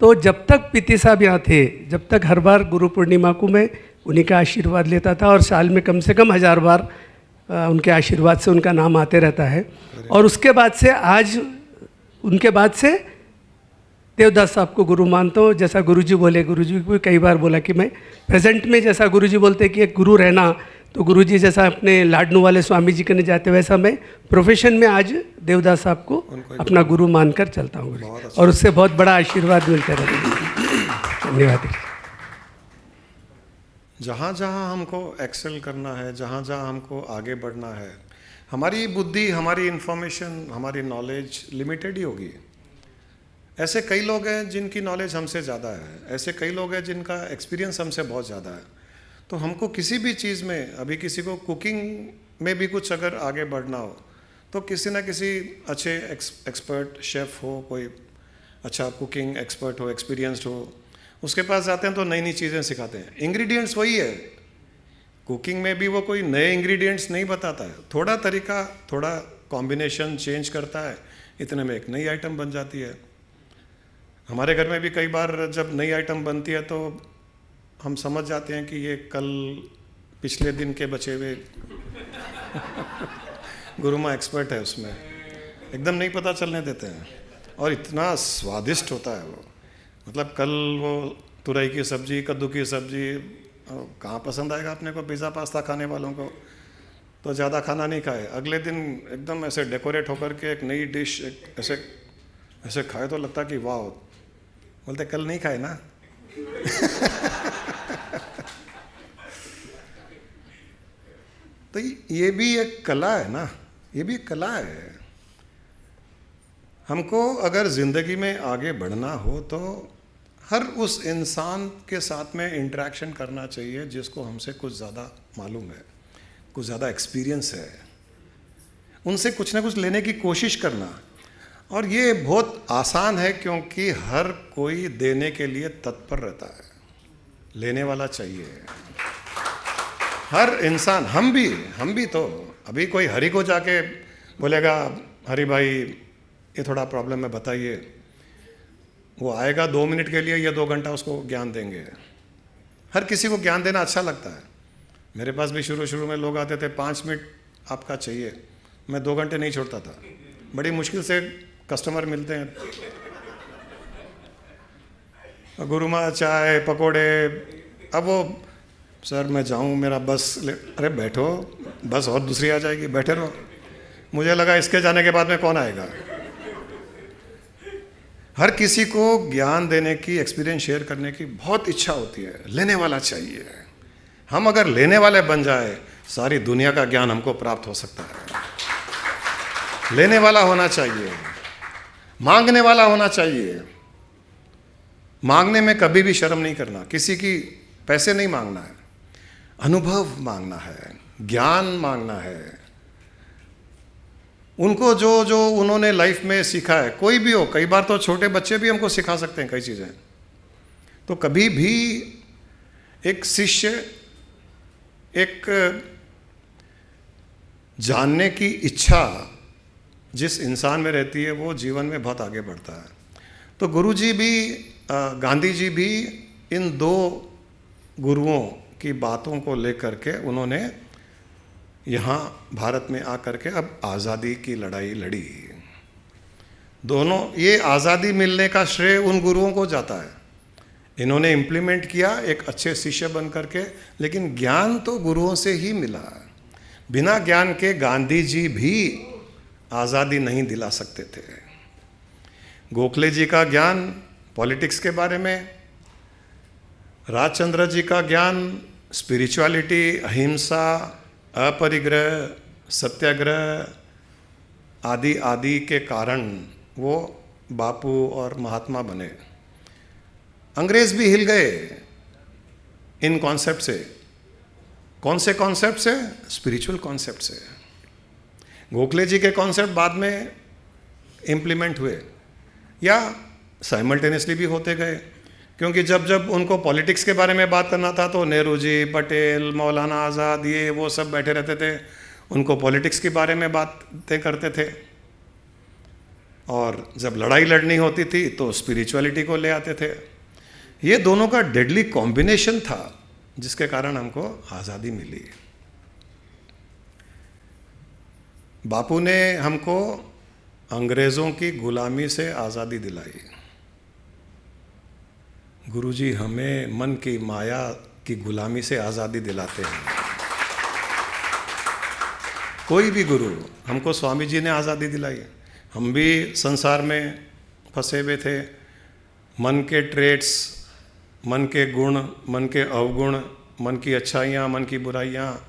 तो जब तक पीती साहब यहाँ थे, जब तक हर बार गुरु पूर्णिमा को मैं उन्हीं का आशीर्वाद लेता था। और साल में कम से कम 1000 बार उनके आशीर्वाद से उनका नाम आते रहता है। और उसके बाद से आज, उनके बाद से देवदास साहब को गुरु मानता हूँ। जैसा गुरुजी बोले, गुरुजी को कई बार बोला कि मैं प्रेजेंट में, जैसा गुरुजी बोलते कि एक गुरु रहना, तो गुरुजी जैसा अपने लाडनू वाले स्वामी जी के नहीं जाते, वैसा मैं प्रोफेशन में आज देवदास साहब को अपना गुरु मानकर चलता हूँ गुरुजी। और उससे बहुत बड़ा आशीर्वाद मिलते रहता है। धन्यवाद। जहाँ जहाँ हमको एक्सेल करना है, जहाँ जहाँ हमको आगे बढ़ना है, हमारी बुद्धि, हमारी इंफॉर्मेशन, हमारी नॉलेज लिमिटेड ही होगी। ऐसे कई लोग हैं जिनकी नॉलेज हमसे ज़्यादा है, ऐसे कई लोग हैं जिनका एक्सपीरियंस हमसे बहुत ज़्यादा है। तो हमको किसी भी चीज़ में, अभी किसी को कुकिंग में भी कुछ अगर आगे बढ़ना हो तो किसी ना किसी अच्छे एक्सपर्ट शेफ़ हो, कोई अच्छा कुकिंग एक्सपर्ट हो, एक्सपीरियंस्ड हो, उसके पास जाते हैं तो नई नई चीज़ें सिखाते हैं। इंग्रेडिएंट्स वही है, कुकिंग में भी वो कोई नए इंग्रेडिएंट्स नहीं बताता है, थोड़ा तरीका, थोड़ा कॉम्बिनेशन चेंज करता है, इतने में एक नई आइटम बन जाती है। हमारे घर में भी कई बार जब नई आइटम बनती है तो हम समझ जाते हैं कि ये कल पिछले दिन के बचे हुए गुरुमा एक्सपर्ट है उसमें, एकदम नहीं पता चलने देते हैं। और इतना स्वादिष्ट होता है वो, मतलब कल वो तुरई की सब्जी, कद्दू की सब्जी, कहाँ पसंद आएगा अपने को पिज़्ज़ा पास्ता खाने वालों को, तो ज़्यादा खाना नहीं खाए, अगले दिन एकदम ऐसे डेकोरेट होकर के एक नई डिश ऐसे ऐसे खाए तो लगता कि वाह, बोलते कल नहीं खाए ना। तो ये भी एक कला है ना, ये भी एक कला है। हमको अगर ज़िंदगी में आगे बढ़ना हो तो हर उस इंसान के साथ में इंटरेक्शन करना चाहिए जिसको हमसे कुछ ज़्यादा मालूम है, कुछ ज़्यादा एक्सपीरियंस है, उनसे कुछ ना कुछ लेने की कोशिश करना। और ये बहुत आसान है क्योंकि हर कोई देने के लिए तत्पर रहता है, लेने वाला चाहिए हर इंसान। हम भी तो अभी कोई हरि को जाके बोलेगा हरि भाई ये थोड़ा प्रॉब्लम है बताइए, वो आएगा 2 मिनट के लिए या 2 घंटा उसको ज्ञान देंगे। हर किसी को ज्ञान देना अच्छा लगता है। मेरे पास भी शुरू में लोग आते थे 5 मिनट आपका चाहिए, मैं 2 घंटे नहीं छोड़ता था। बड़ी मुश्किल से कस्टमर मिलते हैं, गुरुमा चाय पकोड़े, अब वो सर मैं जाऊं मेरा बस अरे बैठो, बस और दूसरी आ जाएगी, बैठे रहो। मुझे लगा इसके जाने के बाद में कौन आएगा। हर किसी को ज्ञान देने की, एक्सपीरियंस शेयर करने की बहुत इच्छा होती है, लेने वाला चाहिए। हम अगर लेने वाले बन जाए सारी दुनिया का ज्ञान हमको प्राप्त हो सकता है। लेने वाला होना चाहिए, मांगने वाला होना चाहिए। मांगने में कभी भी शर्म नहीं करना, किसी की पैसे नहीं मांगना है, अनुभव मांगना है, ज्ञान मांगना है। उनको जो उन्होंने लाइफ में सीखा है, कोई भी हो, कई बार तो छोटे बच्चे भी हमको सिखा सकते हैं कई चीज़ें। तो कभी भी एक शिष्य एक जानने की इच्छा जिस इंसान में रहती है वो जीवन में बहुत आगे बढ़ता है। तो गुरुजी भी, गांधी जी भी इन 2 गुरुओं की बातों को लेकर के उन्होंने यहाँ भारत में आकर के अब आज़ादी की लड़ाई लड़ी। दोनों, ये आज़ादी मिलने का श्रेय उन गुरुओं को जाता है। इन्होंने इम्प्लीमेंट किया एक अच्छे शिष्य बन करके, लेकिन ज्ञान तो गुरुओं से ही मिला। बिना ज्ञान के गांधी जी भी आज़ादी नहीं दिला सकते थे। गोखले जी का ज्ञान पॉलिटिक्स के बारे में, राजचंद्र जी का ज्ञान स्पिरिचुअलिटी, अहिंसा, अपरिग्रह, सत्याग्रह आदि आदि के कारण वो बापू और महात्मा बने। अंग्रेज भी हिल गए इन कॉन्सेप्ट से। कौन से कॉन्सेप्ट से? स्पिरिचुअल कॉन्सेप्ट से। गोखले जी के कॉन्सेप्ट बाद में इम्प्लीमेंट हुए या साइमल्टेनियसली भी होते गए, क्योंकि जब जब उनको पॉलिटिक्स के बारे में बात करना था तो नेहरू जी, पटेल, मौलाना आज़ाद, ये वो सब बैठे रहते थे, उनको पॉलिटिक्स के बारे में बातें करते थे। और जब लड़ाई लड़नी होती थी तो स्पिरिचुअलिटी को ले आते थे। ये दोनों का डेडली कॉम्बिनेशन था जिसके कारण हमको आज़ादी मिली। बापू ने हमको अंग्रेज़ों की गुलामी से आज़ादी दिलाई। गुरुजी हमें मन की माया की गुलामी से आज़ादी दिलाते हैं। कोई भी गुरु, हमको स्वामी जी ने आज़ादी दिलाई। हम भी संसार में फंसे हुए थे, मन के ट्रेट्स, मन के गुण, मन के अवगुण, मन की अच्छाइयाँ, मन की बुराइयाँ,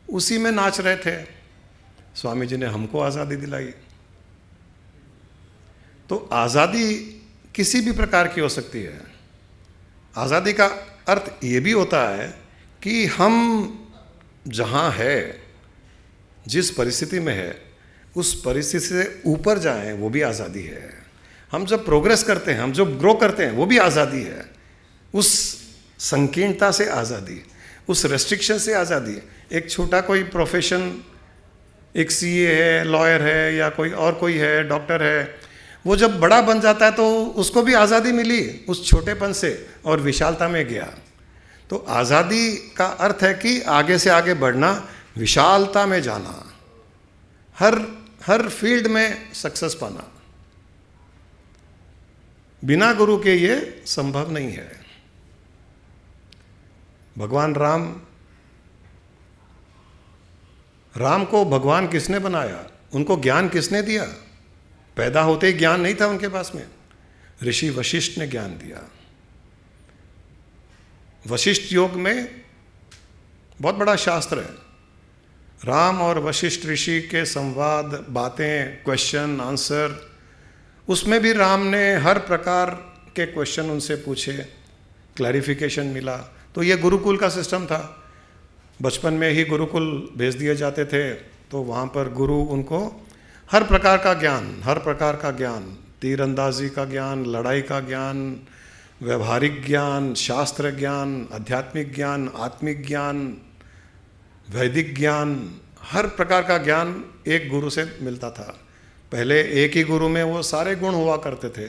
उसी में नाच रहे थे। स्वामी जी ने हमको आज़ादी दिलाई। तो आज़ादी किसी भी प्रकार की हो सकती है। आज़ादी का अर्थ ये भी होता है कि हम जहाँ है, जिस परिस्थिति में है, उस परिस्थिति से ऊपर जाएं, वो भी आज़ादी है। हम जब प्रोग्रेस करते हैं, हम जब ग्रो करते हैं, वो भी आज़ादी है। उस संकीर्णता से आज़ादी, उस रेस्ट्रिक्शन से आज़ादी। एक छोटा कोई प्रोफेशन, एक सीए है, लॉयर है, या कोई और कोई है, डॉक्टर है, वो जब बड़ा बन जाता है तो उसको भी आज़ादी मिली उस छोटेपन से और विशालता में गया। तो आज़ादी का अर्थ है कि आगे से आगे बढ़ना, विशालता में जाना, हर फील्ड में सक्सेस पाना। बिना गुरु के ये संभव नहीं है। भगवान राम को भगवान किसने बनाया? उनको ज्ञान किसने दिया? पैदा होते ही ज्ञान नहीं था उनके पास में, ऋषि वशिष्ठ ने ज्ञान दिया। वशिष्ठ योग में बहुत बड़ा शास्त्र है, राम और वशिष्ठ ऋषि के संवाद, बातें, क्वेश्चन आंसर, उसमें भी राम ने हर प्रकार के क्वेश्चन उनसे पूछे, क्लैरिफिकेशन मिला। तो ये गुरुकुल का सिस्टम था। बचपन में ही गुरुकुल भेज दिए जाते थे, तो वहाँ पर गुरु उनको हर प्रकार का ज्ञान, तीरंदाजी का ज्ञान, लड़ाई का ज्ञान, व्यवहारिक ज्ञान, शास्त्र ज्ञान, आध्यात्मिक ज्ञान, आत्मिक ज्ञान, वैदिक ज्ञान, हर प्रकार का ज्ञान एक गुरु से मिलता था। पहले एक ही गुरु में वो सारे गुण हुआ करते थे।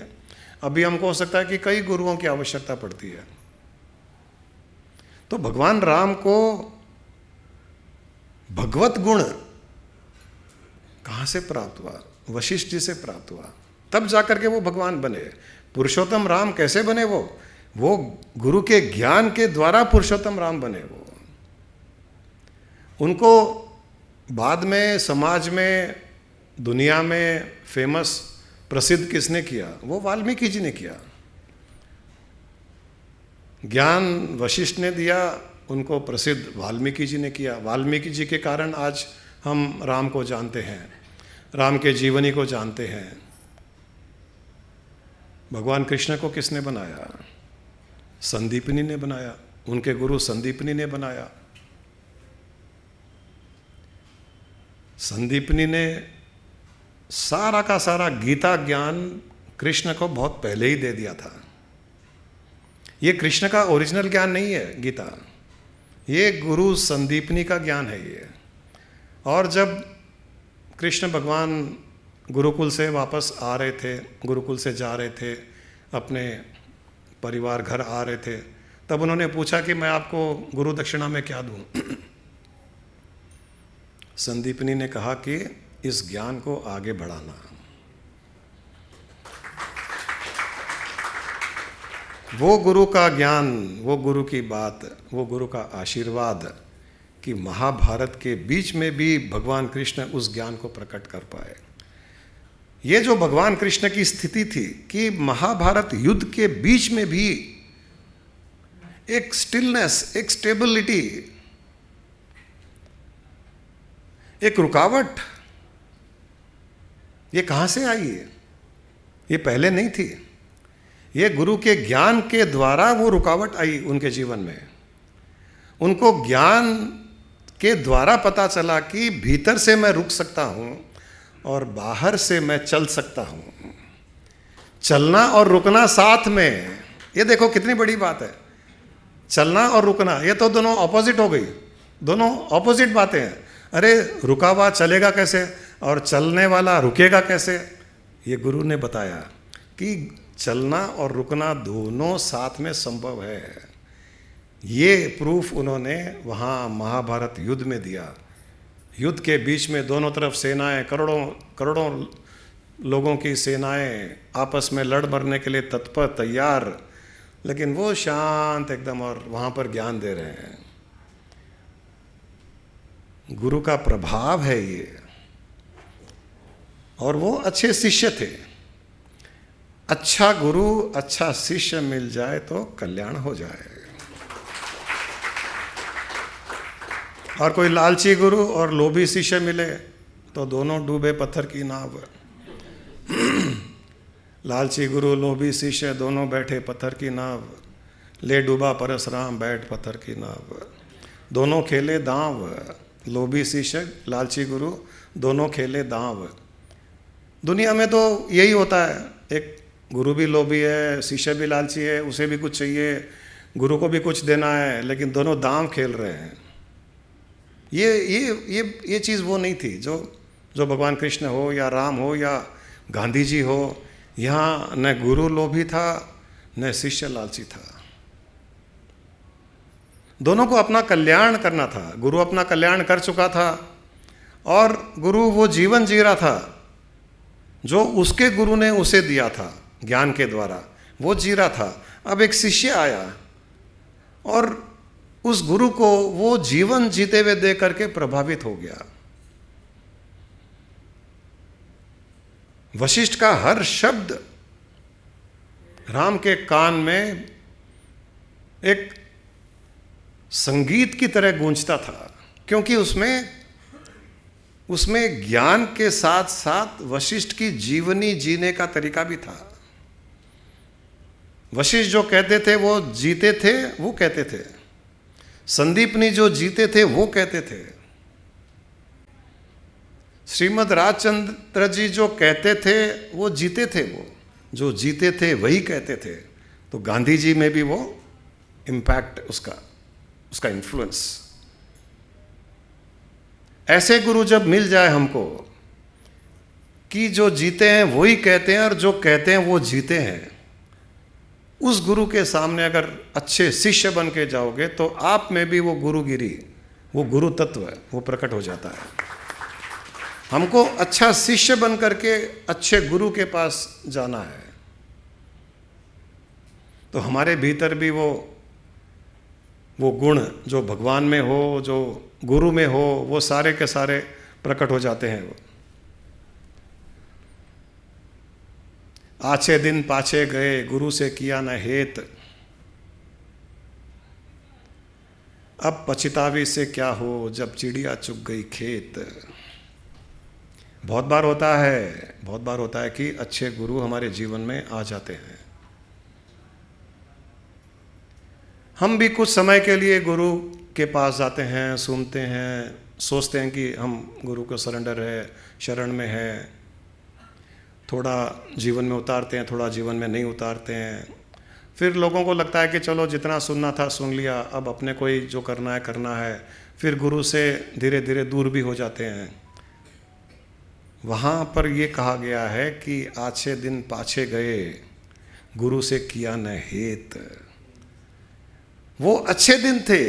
अभी हमको हो सकता है कि कई गुरुओं की आवश्यकता पड़ती है। तो भगवान राम को भगवत गुण कहाँ से प्राप्त हुआ? वशिष्ठ जी से प्राप्त हुआ, तब जाकर के वो भगवान बने। पुरुषोत्तम राम कैसे बने? वो गुरु के ज्ञान के द्वारा पुरुषोत्तम राम बने। वो उनको बाद में समाज में, दुनिया में फेमस, प्रसिद्ध किसने किया? वो वाल्मीकि जी ने किया। ज्ञान वशिष्ठ ने दिया, उनको प्रसिद्ध वाल्मीकि जी ने किया। वाल्मीकि जी के कारण आज हम राम को जानते हैं, राम के जीवनी को जानते हैं। भगवान कृष्ण को किसने बनाया? संदीपनी ने बनाया, उनके गुरु संदीपनी ने बनाया। संदीपनी ने सारा का सारा गीता ज्ञान कृष्ण को बहुत पहले ही दे दिया था। ये कृष्ण का ओरिजिनल ज्ञान नहीं है गीता, ये गुरु संदीपनी का ज्ञान है ये। और जब कृष्ण भगवान गुरुकुल से वापस आ रहे थे, गुरुकुल से जा रहे थे, अपने परिवार घर आ रहे थे, तब उन्होंने पूछा कि मैं आपको गुरु दक्षिणा में क्या दूं? संदीपनी ने कहा कि इस ज्ञान को आगे बढ़ाना। वो गुरु का ज्ञान, वो गुरु की बात, वो गुरु का आशीर्वाद कि महाभारत के बीच में भी भगवान कृष्ण उस ज्ञान को प्रकट कर पाए। ये जो भगवान कृष्ण की स्थिति थी कि महाभारत युद्ध के बीच में भी एक स्टिलनेस, एक स्टेबिलिटी, एक रुकावट, ये कहाँ से आई है? ये पहले नहीं थी। ये गुरु के ज्ञान के द्वारा वो रुकावट आई उनके जीवन में। उनको ज्ञान के द्वारा पता चला कि भीतर से मैं रुक सकता हूँ और बाहर से मैं चल सकता हूँ। चलना और रुकना साथ में, ये देखो कितनी बड़ी बात है। चलना और रुकना, ये तो दोनों ऑपोजिट हो गई, दोनों ऑपोजिट बातें हैं। अरे रुका हुआ चलेगा कैसे और चलने वाला रुकेगा कैसे? ये गुरु ने बताया कि चलना और रुकना दोनों साथ में संभव है। ये प्रूफ उन्होंने वहाँ महाभारत युद्ध में दिया। युद्ध के बीच में दोनों तरफ सेनाएं, करोड़ों लोगों की सेनाएं आपस में लड़ मरने के लिए तत्पर, तैयार, लेकिन वो शांत एकदम, और वहाँ पर ज्ञान दे रहे हैं। गुरु का प्रभाव है ये। और वो अच्छे शिष्य थे। अच्छा गुरु, अच्छा शिष्य मिल जाए तो कल्याण हो जाए। और कोई लालची गुरु और लोभी शिष्य मिले तो दोनों डूबे पत्थर की नाव। लालची गुरु, लोभी शिष्य दोनों बैठे पत्थर की नाव। ले डूबा परशुराम बैठ पत्थर की नाव। दोनों खेले दांव, लोभी शिष्य, लालची गुरु, दोनों खेले दांव। दुनिया में तो यही होता है, एक गुरु भी लोभी है, शिष्य भी लालची है, उसे भी कुछ चाहिए, गुरु को भी कुछ देना है, लेकिन दोनों दांव खेल रहे हैं। ये चीज़ वो नहीं थी जो भगवान कृष्ण हो या राम हो या गांधी जी हो। यहाँ न गुरु लोभी था न शिष्य लालची था। दोनों को अपना कल्याण करना था। गुरु अपना कल्याण कर चुका था और गुरु वो जीवन जी रहा था जो उसके गुरु ने उसे दिया था ज्ञान के द्वारा, वो जी रहा था। अब एक शिष्य आया और उस गुरु को वो जीवन जीते हुए देख करके प्रभावित हो गया। वशिष्ठ का हर शब्द राम के कान में एक संगीत की तरह गूंजता था, क्योंकि उसमें उसमें ज्ञान के साथ साथ वशिष्ठ की जीवनी जीने का तरीका भी था। वशिष्ठ जो कहते थे वो जीते थे, वो कहते थे। संदीपनी जो जीते थे वो कहते थे। श्रीमद् राजचंद्र जी जो कहते थे वो जीते थे, वो जो जीते थे वही कहते थे। तो गांधी जी में भी वो इम्पैक्ट, उसका इन्फ्लुएंस। ऐसे गुरु जब मिल जाए हमको कि जो जीते हैं वही कहते हैं और जो कहते हैं वो जीते हैं, उस गुरु के सामने अगर अच्छे शिष्य बन के जाओगे तो आप में भी वो गुरुगिरी, वो गुरु तत्व है, वो प्रकट हो जाता है। हमको अच्छा शिष्य बन करके अच्छे गुरु के पास जाना है, तो हमारे भीतर भी वो गुण जो भगवान में हो, जो गुरु में हो, वो सारे के सारे प्रकट हो जाते हैं। वो आछे दिन पाछे गए, गुरु से किया न हेत, अब पछतावे से क्या हो, जब चिड़िया चुग गई खेत। बहुत बार होता है कि अच्छे गुरु हमारे जीवन में आ जाते हैं। हम भी कुछ समय के लिए गुरु के पास जाते हैं, सुनते हैं, सोचते हैं कि हम गुरु को सरेंडर है, शरण में है, थोड़ा जीवन में उतारते हैं, थोड़ा जीवन में नहीं उतारते हैं। फिर लोगों को लगता है कि चलो जितना सुनना था सुन लिया, अब अपने को ही जो करना है। फिर गुरु से धीरे धीरे दूर भी हो जाते हैं। वहाँ पर ये कहा गया है कि आछे दिन पाछे गए, गुरु से किया न हेत। वो अच्छे दिन थे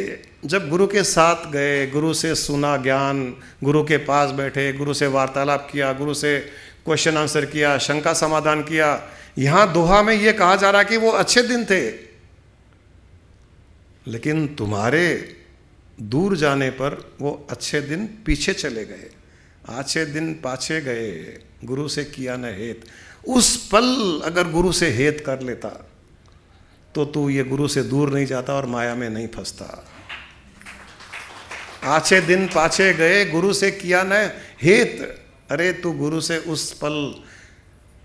जब गुरु के साथ गए, गुरु से सुना ज्ञान, गुरु के पास बैठे, गुरु से वार्तालाप किया, गुरु से क्वेश्चन आंसर किया, शंका समाधान किया। यहाँ दोहा में ये कहा जा रहा कि वो अच्छे दिन थे, लेकिन तुम्हारे दूर जाने पर वो अच्छे दिन पीछे चले गए। आछे दिन पाछे गए, गुरु से किया न हेत। उस पल अगर गुरु से हेत कर लेता तो तू ये गुरु से दूर नहीं जाता और माया में नहीं फंसता। आछे दिन पाछे गए, गुरु से किया न हेत। अरे तू गुरु से उस पल,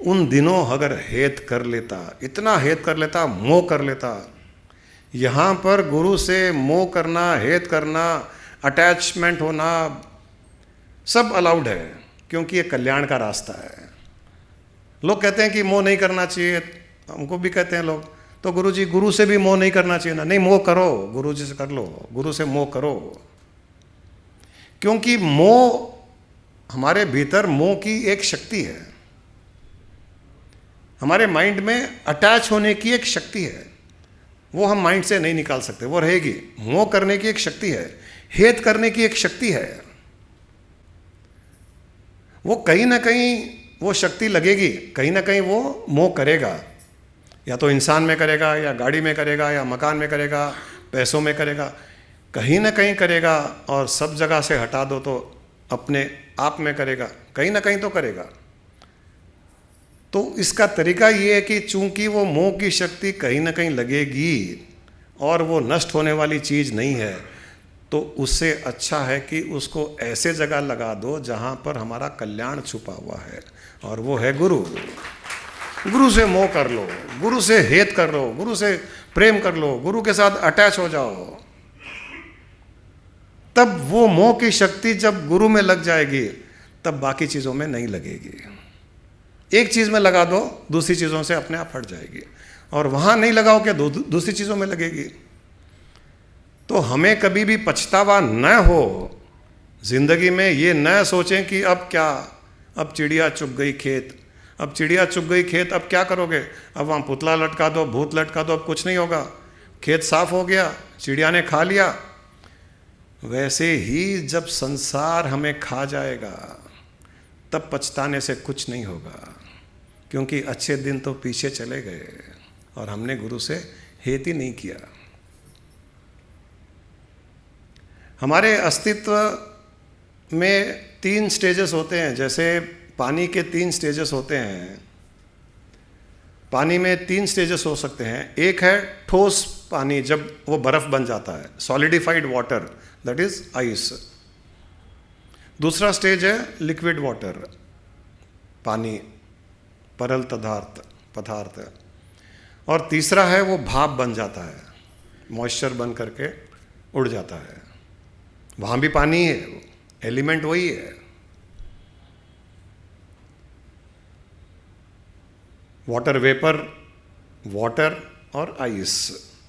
उन दिनों अगर हेत कर लेता, इतना हेत कर लेता, मोह कर लेता। यहाँ पर गुरु से मोह करना, हेत करना, अटैचमेंट होना सब अलाउड है, क्योंकि ये कल्याण का रास्ता है। लोग कहते हैं कि मोह नहीं करना चाहिए, हमको भी कहते हैं लोग, तो गुरु जी गुरु से भी मोह नहीं करना चाहिए ना। नहीं, मोह करो, गुरु जी से कर लो, गुरु से मोह करो। क्योंकि मोह, हमारे भीतर मोह की एक शक्ति है, हमारे माइंड में अटैच होने की एक शक्ति है, वो हम माइंड से नहीं निकाल सकते, वो रहेगी। मोह करने की एक शक्ति है, हेत करने की एक शक्ति है। वो कहीं ना कहीं वो शक्ति लगेगी, कहीं ना कहीं वो मोह करेगा। या तो इंसान में करेगा, या गाड़ी में करेगा, या मकान में करेगा, पैसों में करेगा, कहीं ना कहीं करेगा। और सब जगह से हटा दो तो अपने आप में करेगा, कहीं ना कहीं तो करेगा। तो इसका तरीका ये है कि चूंकि वो मोह की शक्ति कहीं ना कहीं लगेगी और वो नष्ट होने वाली चीज़ नहीं है, तो उससे अच्छा है कि उसको ऐसे जगह लगा दो जहाँ पर हमारा कल्याण छुपा हुआ है, और वो है गुरु। गुरु से मोह कर लो, गुरु से हेत कर लो, गुरु से प्रेम कर लो, गुरु के साथ अटैच हो जाओ। तब वो मोह की शक्ति जब गुरु में लग जाएगी, तब बाकी चीज़ों में नहीं लगेगी। एक चीज़ में लगा दो, दूसरी चीज़ों से अपने आप हट जाएगी। और वहाँ नहीं लगाओ क्या, दूसरी चीज़ों में लगेगी। तो हमें कभी भी पछतावा न हो जिंदगी में। ये न सोचें कि अब क्या, अब चिड़िया चुग गई खेत, अब चिड़िया चुग गई खेत, अब क्या करोगे, अब वहाँ पुतला लटका दो, भूत लटका दो, अब कुछ नहीं होगा, खेत साफ हो गया, चिड़िया ने खा लिया। वैसे ही जब संसार हमें खा जाएगा तब पछताने से कुछ नहीं होगा, क्योंकि अच्छे दिन तो पीछे चले गए और हमने गुरु से हेत ही नहीं किया। हमारे अस्तित्व में 3 स्टेजेस होते हैं। जैसे पानी के 3 स्टेजेस होते हैं। पानी में 3 स्टेजेस हो सकते हैं। एक है ठोस पानी, जब वो बर्फ बन जाता है, solidified water, that is ice. दूसरा स्टेज है लिक्विड वाटर, पानी, तरल पदार्थ। और तीसरा है वो भाप बन जाता है, मॉइस्चर बन करके उड़ जाता है। वहाँ भी पानी है, एलिमेंट वही है। वाटर वेपर, वाटर और आइस।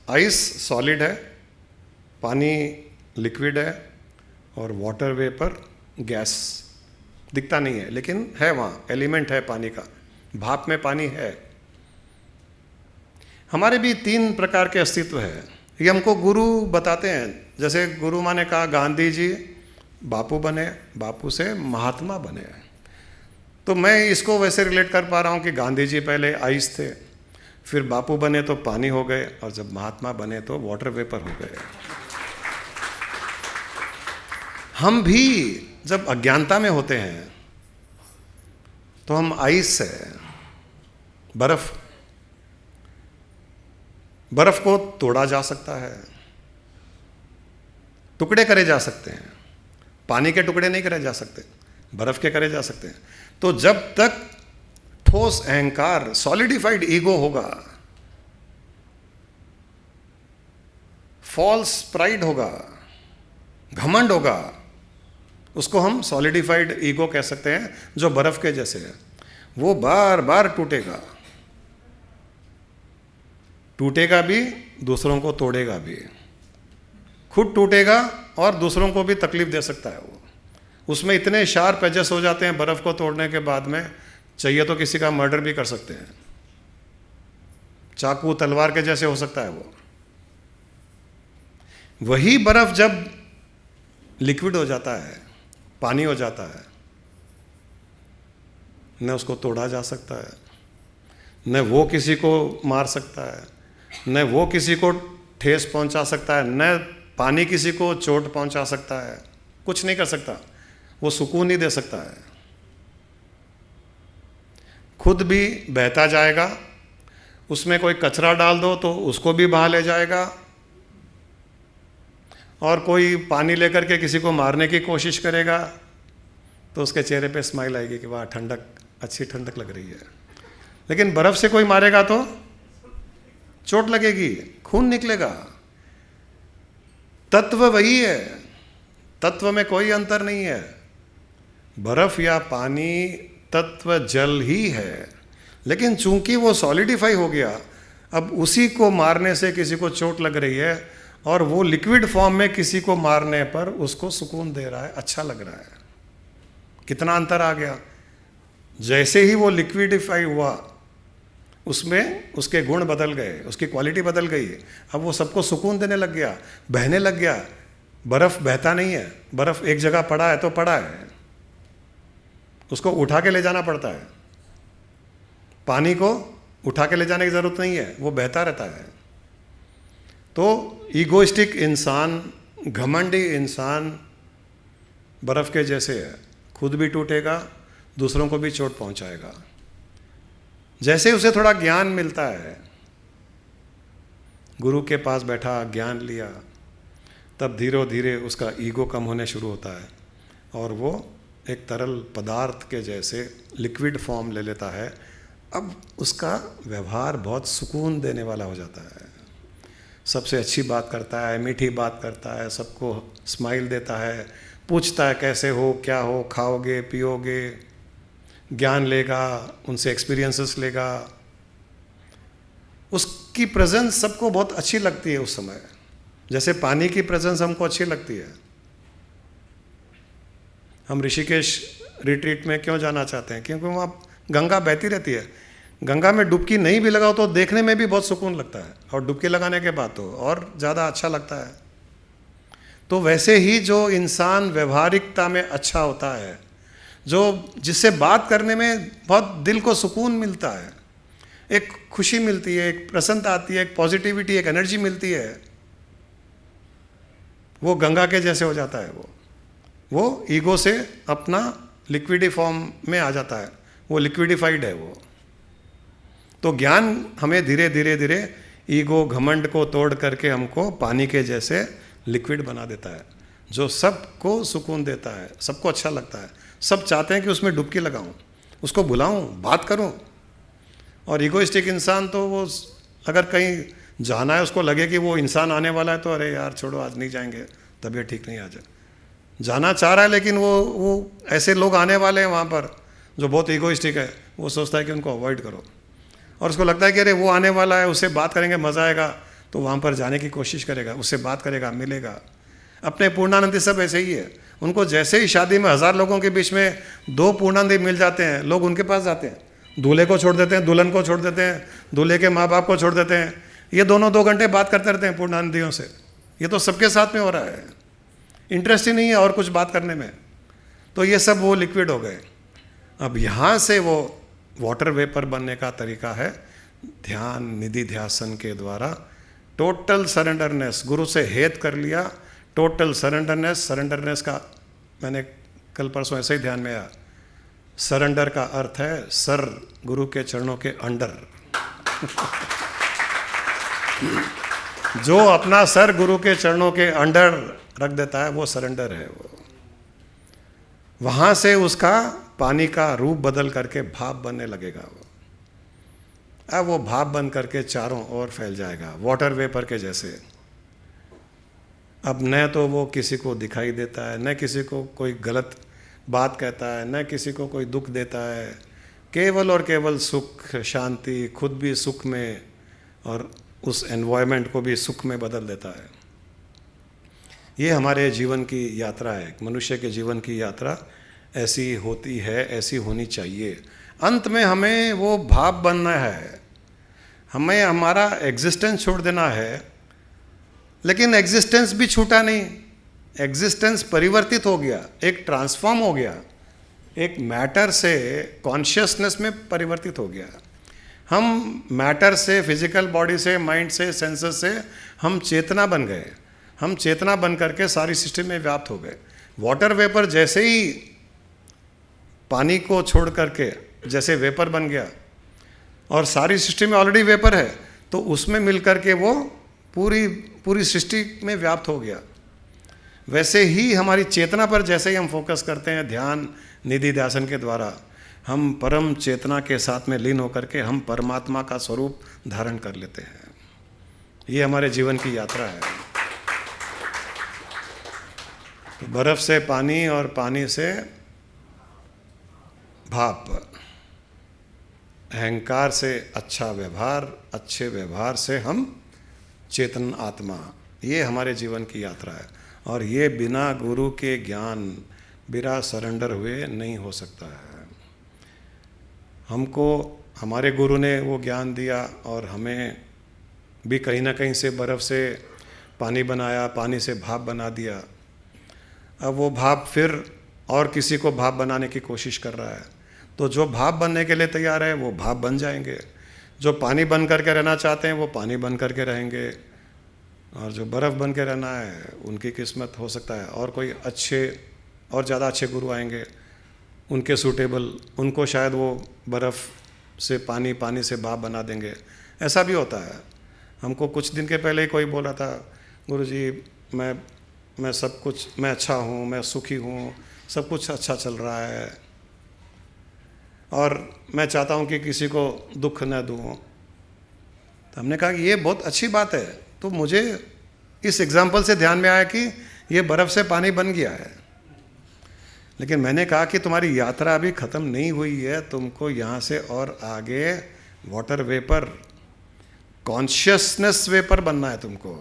आइस सॉलिड है, पानी लिक्विड है, और वाटर वेपर गैस, दिखता नहीं है लेकिन है, वहाँ एलिमेंट है पानी का, भाप में पानी है। हमारे भी 3 प्रकार के अस्तित्व है, ये हमको गुरु बताते हैं। जैसे गुरु माँ ने कहा गांधी जी बापू बने, बापू से महात्मा बने, तो मैं इसको वैसे रिलेट कर पा रहा हूँ कि गांधी जी पहले आइस थे, फिर बापू बने तो पानी हो गए, और जब महात्मा बने तो वाटर वेपर हो गए। हम भी जब अज्ञानता में होते हैं तो हम आइस है, बर्फ को तोड़ा जा सकता है, टुकड़े करे जा सकते हैं। पानी के टुकड़े नहीं करे जा सकते, बर्फ के करे जा सकते हैं। तो जब तक ठोस अहंकार, सॉलिडिफाइड ईगो होगा, फॉल्स प्राइड होगा, घमंड होगा, उसको हम सॉलिडिफाइड ईगो कह सकते हैं, जो बर्फ के जैसे है। वो बार बार टूटेगा भी, दूसरों को तोड़ेगा भी, खुद टूटेगा और दूसरों को भी तकलीफ दे सकता है। वो उसमें इतने शार्प एजेस हो जाते हैं बर्फ को तोड़ने के बाद में, चाहिए तो किसी का मर्डर भी कर सकते हैं, चाकू तलवार के जैसे हो सकता है वो। वही बर्फ जब लिक्विड हो जाता है, पानी हो जाता है, न उसको तोड़ा जा सकता है, न वो किसी को मार सकता है, न वो किसी को ठेस पहुंचा सकता है, न पानी किसी को चोट पहुंचा सकता है, कुछ नहीं कर सकता। वो सुकून नहीं दे सकता है, खुद भी बहता जाएगा, उसमें कोई कचरा डाल दो तो उसको भी बहा ले जाएगा, और कोई पानी लेकर के किसी को मारने की कोशिश करेगा तो उसके चेहरे पे स्माइल आएगी कि वाह ठंडक, अच्छी ठंडक लग रही है। लेकिन बर्फ से कोई मारेगा तो चोट लगेगी, खून निकलेगा। तत्व वही है, तत्व में कोई अंतर नहीं है। बर्फ या पानी तत्व जल ही है, लेकिन चूंकि वो सॉलिडिफाई हो गया, अब उसी को मारने से किसी को चोट लग रही है, और वो लिक्विड फॉर्म में किसी को मारने पर उसको सुकून दे रहा है, अच्छा लग रहा है। कितना अंतर आ गया। जैसे ही वो लिक्विडिफाई हुआ, उसमें उसके गुण बदल गए, उसकी क्वालिटी बदल गई, अब वो सबको सुकून देने लग गया, बहने लग गया। बर्फ बहता नहीं है, बर्फ एक जगह पड़ा है तो पड़ा है, उसको उठा के ले जाना पड़ता है। पानी को उठा के ले जाने की जरूरत नहीं है, वो बहता रहता है। तो ईगोइस्टिक इंसान, घमंडी इंसान बर्फ के जैसे है, खुद भी टूटेगा, दूसरों को भी चोट पहुंचाएगा। जैसे उसे थोड़ा ज्ञान मिलता है, गुरु के पास बैठा, ज्ञान लिया, तब धीरे धीरे उसका ईगो कम होने शुरू होता है, और वो एक तरल पदार्थ के जैसे लिक्विड फॉर्म ले लेता है। अब उसका व्यवहार बहुत सुकून देने वाला हो जाता है, सबसे अच्छी बात करता है, मीठी बात करता है, सबको स्माइल देता है, पूछता है कैसे हो, क्या हो, खाओगे पियोगे, ज्ञान लेगा, उनसे एक्सपीरियंसेस लेगा। उसकी प्रेजेंस सबको बहुत अच्छी लगती है उस समय, जैसे पानी की प्रेजेंस हमको अच्छी लगती है। हम ऋषिकेश रिट्रीट में क्यों जाना चाहते हैं? क्योंकि वहाँ गंगा बहती रहती है। गंगा में डुबकी नहीं भी लगाओ तो देखने में भी बहुत सुकून लगता है, और डुबकी लगाने के बाद तो और ज़्यादा अच्छा लगता है। तो वैसे ही जो इंसान व्यवहारिकता में अच्छा होता है, जो जिससे बात करने में बहुत दिल को सुकून मिलता है, एक खुशी मिलती है, एक प्रसन्नता आती है, एक पॉजिटिविटी, एक एनर्जी मिलती है, वो गंगा के जैसे हो जाता है। वो ईगो से अपना लिक्विडी फॉर्म में आ जाता है, वो लिक्विडिफाइड है वो। तो ज्ञान हमें धीरे धीरे धीरे ईगो घमंड को तोड़ करके हमको पानी के जैसे लिक्विड बना देता है। जो सबको सुकून देता है, सबको अच्छा लगता है, सब चाहते हैं कि उसमें डुबकी लगाऊं, उसको बुलाऊं, बात करूं। और इगोइस्टिक इंसान तो वो अगर कहीं जाना है, उसको लगे कि वो इंसान आने वाला है, तो अरे यार छोड़ो, आज नहीं जाएंगे, तबीयत ठीक नहीं, आज जाना चाह रहा है, लेकिन वो ऐसे लोग आने वाले हैं वहाँ पर जो बहुत इगोइस्टिक है, वो सोचता है कि उनको अवॉइड करो। और उसको लगता है कि अरे वो आने वाला है, उससे बात करेंगे, मज़ा आएगा, तो वहाँ पर जाने की कोशिश करेगा, उससे बात करेगा, मिलेगा। अपने पूर्णानंदी सब ऐसे ही है। उनको जैसे ही शादी में 1000 लोगों के बीच में 2 पूर्णानंदी मिल जाते हैं, लोग उनके पास जाते हैं, दूल्हे को छोड़ देते हैं, दुल्हन को छोड़ देते हैं, दूल्हे के माँ बाप को छोड़ देते हैं। ये दोनों 2 घंटे बात करते रहते हैं पूर्णानंदियों से। ये तो सबके साथ में हो रहा है, इंटरेस्ट ही नहीं है और कुछ बात करने में। तो ये सब वो लिक्विड हो गए। अब यहाँ से वो वाटर वेपर बनने का तरीका है ध्यान निधि ध्यासन के द्वारा। टोटल सरेंडरनेस, गुरु से हेत कर लिया, टोटल सरेंडरनेस। सरेंडरनेस का मैंने कल परसों ऐसे ही ध्यान में आया, सरेंडर का अर्थ है सर गुरु के चरणों के अंडर। जो अपना सर गुरु के चरणों के अंडर रख देता है वो सरेंडर है। वो वहां से उसका पानी का रूप बदल करके भाप बनने लगेगा। वो अब वो भाप बन करके चारों ओर फैल जाएगा, वाटर वेपर के जैसे। अब न तो वो किसी को दिखाई देता है, न किसी को कोई गलत बात कहता है, न किसी को कोई दुख देता है। केवल और केवल सुख, शांति, खुद भी सुख में और उस एनवायरनमेंट को भी सुख में बदल देता है। ये हमारे जीवन की यात्रा है। मनुष्य के जीवन की यात्रा ऐसी होती है, ऐसी होनी चाहिए। अंत में हमें वो भाप बनना है, हमें हमारा एग्जिस्टेंस छोड़ देना है। लेकिन एग्जिस्टेंस भी छूटा नहीं, एग्जिस्टेंस परिवर्तित हो गया, एक ट्रांसफॉर्म हो गया, एक मैटर से कॉन्शियसनेस में परिवर्तित हो गया। हम मैटर से, फिजिकल बॉडी से, माइंड से, सेंसेस से हम चेतना बन गए। हम चेतना बन करके सारी सिस्टम में व्याप्त हो गए। वाटर वेपर जैसे ही पानी को छोड़ करके जैसे वेपर बन गया और सारी सृष्टि में ऑलरेडी वेपर है, तो उसमें मिल करके वो पूरी सृष्टि में व्याप्त हो गया। वैसे ही हमारी चेतना पर जैसे ही हम फोकस करते हैं ध्यान निधि ध्यासन के द्वारा, हम परम चेतना के साथ में लीन होकर के हम परमात्मा का स्वरूप धारण कर लेते हैं। ये हमारे जीवन की यात्रा है। तो बर्फ से पानी और पानी से भाप, अहंकार से अच्छा व्यवहार, अच्छे व्यवहार से हम चेतन आत्मा। ये हमारे जीवन की यात्रा है। और ये बिना गुरु के ज्ञान, बिना सरेंडर हुए नहीं हो सकता है। हमको हमारे गुरु ने वो ज्ञान दिया और हमें भी कहीं ना कहीं से बर्फ़ से पानी बनाया, पानी से भाप बना दिया। अब वो भाप फिर और किसी को भाप बनाने की कोशिश कर रहा है। तो जो भाप बनने के लिए तैयार है वो भाप बन जाएंगे, जो पानी बन करके रहना चाहते हैं वो पानी बन करके रहेंगे, और जो बर्फ़ बन के रहना है उनकी किस्मत हो सकता है और कोई अच्छे और ज़्यादा अच्छे गुरु आएंगे उनके सूटेबल, उनको शायद वो बर्फ़ से पानी, पानी से भाप बना देंगे। ऐसा भी होता है। हमको कुछ दिन के पहले ही कोई बोला था, गुरुजी मैं सब कुछ, मैं अच्छा हूँ, मैं सुखी हूँ, सब कुछ अच्छा चल रहा है और मैं चाहता हूँ कि किसी को दुख न दूँ। तो हमने कहा कि ये बहुत अच्छी बात है। तो मुझे इस एग्जाम्पल से ध्यान में आया कि ये बर्फ़ से पानी बन गया है, लेकिन मैंने कहा कि तुम्हारी यात्रा अभी ख़त्म नहीं हुई है, तुमको यहाँ से और आगे वाटर वेपर, कॉन्शियसनेस वेपर बनना है तुमको,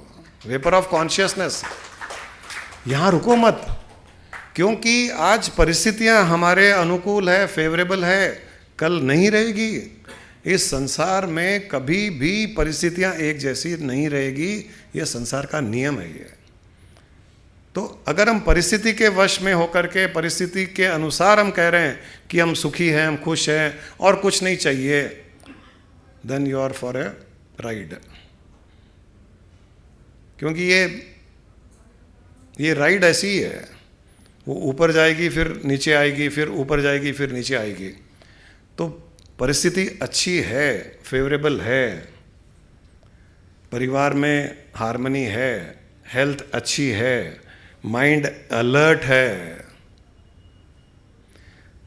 वेपर ऑफ कॉन्शियसनेस। यहाँ रुको मत, क्योंकि आज परिस्थितियाँ हमारे अनुकूल है, फेवरेबल है, कल नहीं रहेगी। इस संसार में कभी भी परिस्थितियाँ एक जैसी नहीं रहेगी, ये संसार का नियम है ये। तो अगर हम परिस्थिति के वश में होकर के परिस्थिति के अनुसार हम कह रहे हैं कि हम सुखी हैं, हम खुश हैं और कुछ नहीं चाहिए, then you are for a ride. क्योंकि ये राइड ऐसी ही है, वो ऊपर जाएगी फिर नीचे आएगी, फिर ऊपर जाएगी फिर नीचे आएगी। तो परिस्थिति अच्छी है, फेवरेबल है, परिवार में हार्मनी है, हेल्थ अच्छी है, माइंड अलर्ट है,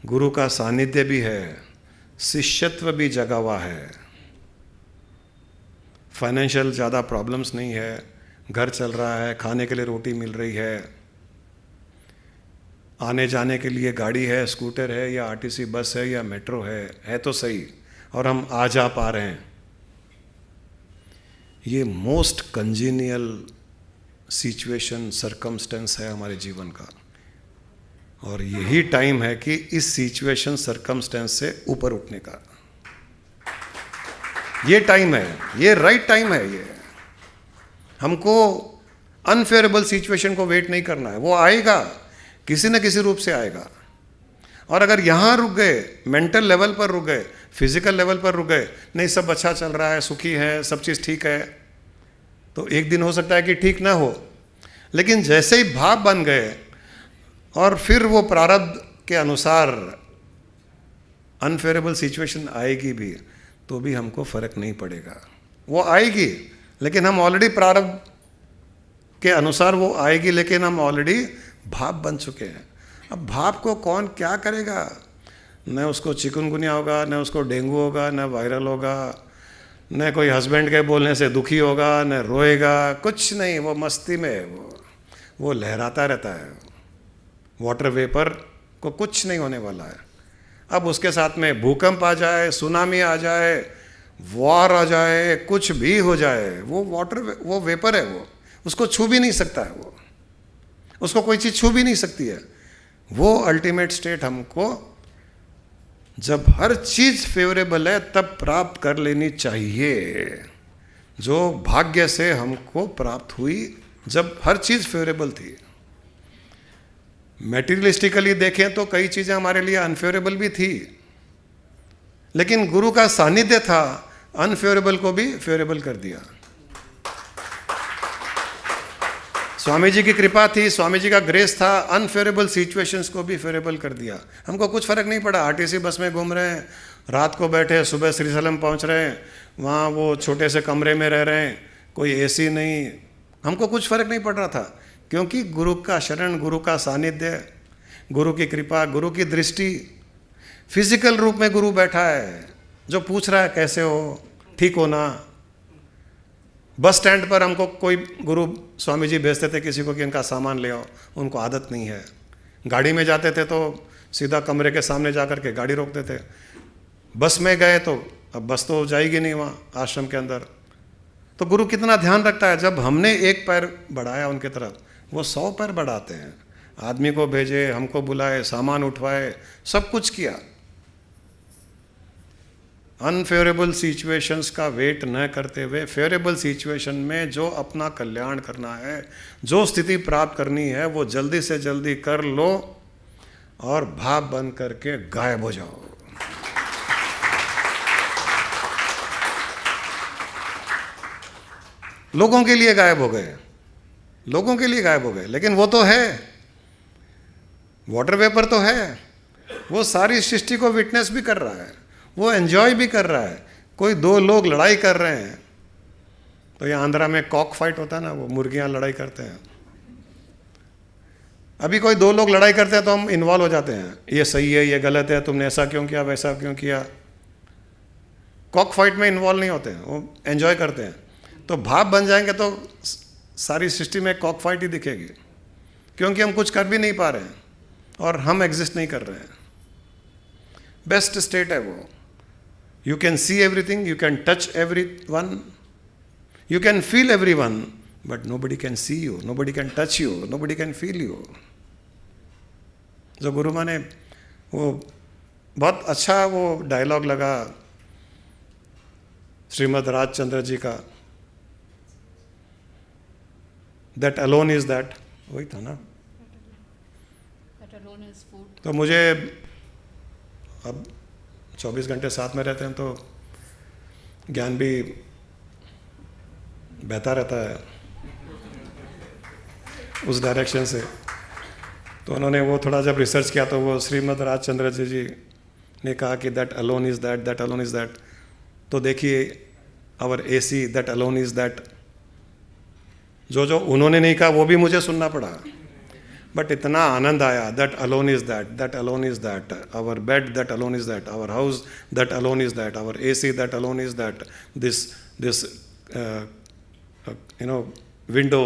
गुरु का सानिध्य भी है, शिष्यत्व भी जगा हुआ है, फाइनेंशियल ज़्यादा प्रॉब्लम्स नहीं है, घर चल रहा है, खाने के लिए रोटी मिल रही है, आने जाने के लिए गाड़ी है, स्कूटर है या आरटीसी बस है या मेट्रो है तो सही, और हम आ जा पा रहे हैं। ये मोस्ट कंजीनियल सिचुएशन सरकमस्टेंस है हमारे जीवन का, और यही टाइम है कि इस सिचुएशन सरकमस्टेंस से ऊपर उठने का ये टाइम है, ये राइट टाइम है। ये हमको अनफेयरेबल सिचुएशन को वेट नहीं करना है, वो आएगा, किसी न किसी रूप से आएगा। और अगर यहाँ रुक गए, मेंटल लेवल पर रुक गए, फिजिकल लेवल पर रुक गए, नहीं सब अच्छा चल रहा है, सुखी है, सब चीज़ ठीक है, तो एक दिन हो सकता है कि ठीक ना हो, लेकिन जैसे ही भाव बन गए और फिर वो प्रारब्ध के अनुसार अनफेयरेबल सिचुएशन आएगी भी, तो भी हमको फर्क नहीं पड़ेगा। वो आएगी, लेकिन हम ऑलरेडी प्रारब्ध के अनुसार वो आएगी, लेकिन हम ऑलरेडी भाप बन चुके हैं। अब भाप को कौन क्या करेगा? न उसको चिकनगुनिया होगा, न उसको डेंगू होगा, न वायरल होगा, न कोई हस्बैंड के बोलने से दुखी होगा, न रोएगा, कुछ नहीं, वो मस्ती में है, वो लहराता रहता है। वाटर वेपर को कुछ नहीं होने वाला है। अब उसके साथ में भूकंप आ जाए, सुनामी आ जाए, वॉर आ जाए, कुछ भी हो जाए, वो वेपर है, वो उसको छू भी नहीं सकता है, वो उसको कोई चीज़ छू भी नहीं सकती है। वो अल्टीमेट स्टेट हमको जब हर चीज़ फेवरेबल है तब प्राप्त कर लेनी चाहिए, जो भाग्य से हमको प्राप्त हुई जब हर चीज़ फेवरेबल थी। मेटीरियलिस्टिकली देखें तो कई चीज़ें हमारे लिए अनफेवरेबल भी थी, लेकिन गुरु का सानिध्य था, अनफेवरेबल को भी फेवरेबल कर दिया। स्वामी जी की कृपा थी, स्वामी जी का ग्रेस था, अनफेवरेबल सिचुएशंस को भी फेवरेबल कर दिया। हमको कुछ फ़र्क नहीं पड़ा, आरटीसी बस में घूम रहे हैं, रात को बैठे, सुबह श्रीशैलम पहुंच रहे हैं, वहाँ वो छोटे से कमरे में रह रहे हैं, कोई एसी नहीं, हमको कुछ फ़र्क नहीं पड़ रहा था, क्योंकि गुरु का शरण, गुरु का सानिध्य, गुरु की कृपा, गुरु की दृष्टि, फिजिकल रूप में गुरु बैठा है जो पूछ रहा है कैसे हो, ठीक हो ना। बस स्टैंड पर हमको कोई गुरु स्वामी जी भेजते थे किसी को कि इनका सामान ले आओ, उनको आदत नहीं है। गाड़ी में जाते थे तो सीधा कमरे के सामने जा कर के गाड़ी रोकते थे। बस में गए तो अब बस तो जाएगी नहीं वहाँ आश्रम के अंदर। तो गुरु कितना ध्यान रखता है, जब हमने एक पैर बढ़ाया उनके तरफ, वो 100 पैर बढ़ाते हैं। आदमी को भेजे, हमको बुलाए, सामान उठवाए, सब कुछ किया। अनफेवरेबल सिचुएशंस का वेट न करते हुए फेवरेबल सिचुएशन में जो अपना कल्याण करना है, जो स्थिति प्राप्त करनी है, वो जल्दी से जल्दी कर लो और भाव बन करके गायब हो जाओ। लोगों के लिए गायब हो गए, लोगों के लिए गायब हो गए, लेकिन वो तो है, वाटर वेपर तो है, वो सारी सृष्टि को विटनेस भी कर रहा है, वो एंजॉय भी कर रहा है। कोई दो लोग लड़ाई कर रहे हैं, तो ये आंध्रा में कॉक फाइट होता है ना, वो मुर्गियां लड़ाई करते हैं। अभी कोई दो लोग लड़ाई करते हैं तो हम इन्वॉल्व हो जाते हैं, ये सही है, ये गलत है, तुमने ऐसा क्यों किया, वैसा क्यों किया। कॉक फाइट में इन्वॉल्व नहीं होते हैं, वो एंजॉय करते हैं। तो भाव बन जाएंगे तो सारी सृष्टि में कॉक फाइट ही दिखेगी, क्योंकि हम कुछ कर भी नहीं पा रहे हैं और हम एग्जिस्ट नहीं कर रहे हैं। बेस्ट स्टेट है वो। You can see everything, you can touch everyone, you can feel everyone, but nobody can see you, nobody can touch you, nobody can feel you. जो गुरु माँ ने वो बहुत अच्छा वो डायलॉग लगा श्रीमद् राजचंद्र जी का, that alone is that, वही था ना। तो मुझे अब 24 घंटे साथ में रहते हैं तो ज्ञान भी बहता रहता है उस डायरेक्शन से। तो उन्होंने वो थोड़ा जब रिसर्च किया तो वो श्रीमद् राजचंद्र जी ने कहा कि that alone is that, that alone is that. तो देखिए our AC, that alone is that, जो जो उन्होंने नहीं कहा वो भी मुझे सुनना पड़ा। बट इतना आनंद आया, that alone is that, that alone is that, our bed that alone is that, our house that alone is that, our AC that alone is that, this window,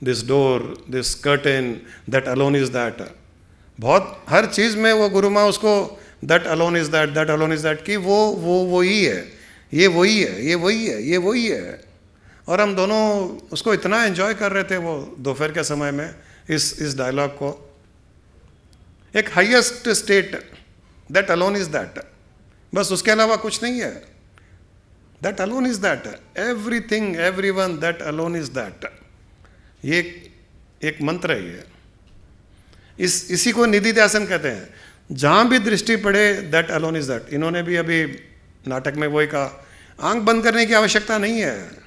this door, this curtain, that alone is that. बहुत हर चीज़ में वो गुरु माँ उसको that alone is that, that alone is that, कि वो ही है, ये वही है, ये वही है, ये वही है। और हम दोनों उसको इतना एंजॉय कर रहे थे वो दोपहर के समय में, इस डायलॉग को। एक highest state, that alone is that, बस उसके अलावा कुछ नहीं है। That alone is that, everything everyone, that alone is that. ये एक मंत्र है ये। इसी को निधि ध्यासन कहते हैं। जहां भी दृष्टि पड़े, दैट अलोन इज दैट। इन्होंने भी अभी नाटक में वही कहा, आंख बंद करने की आवश्यकता नहीं है,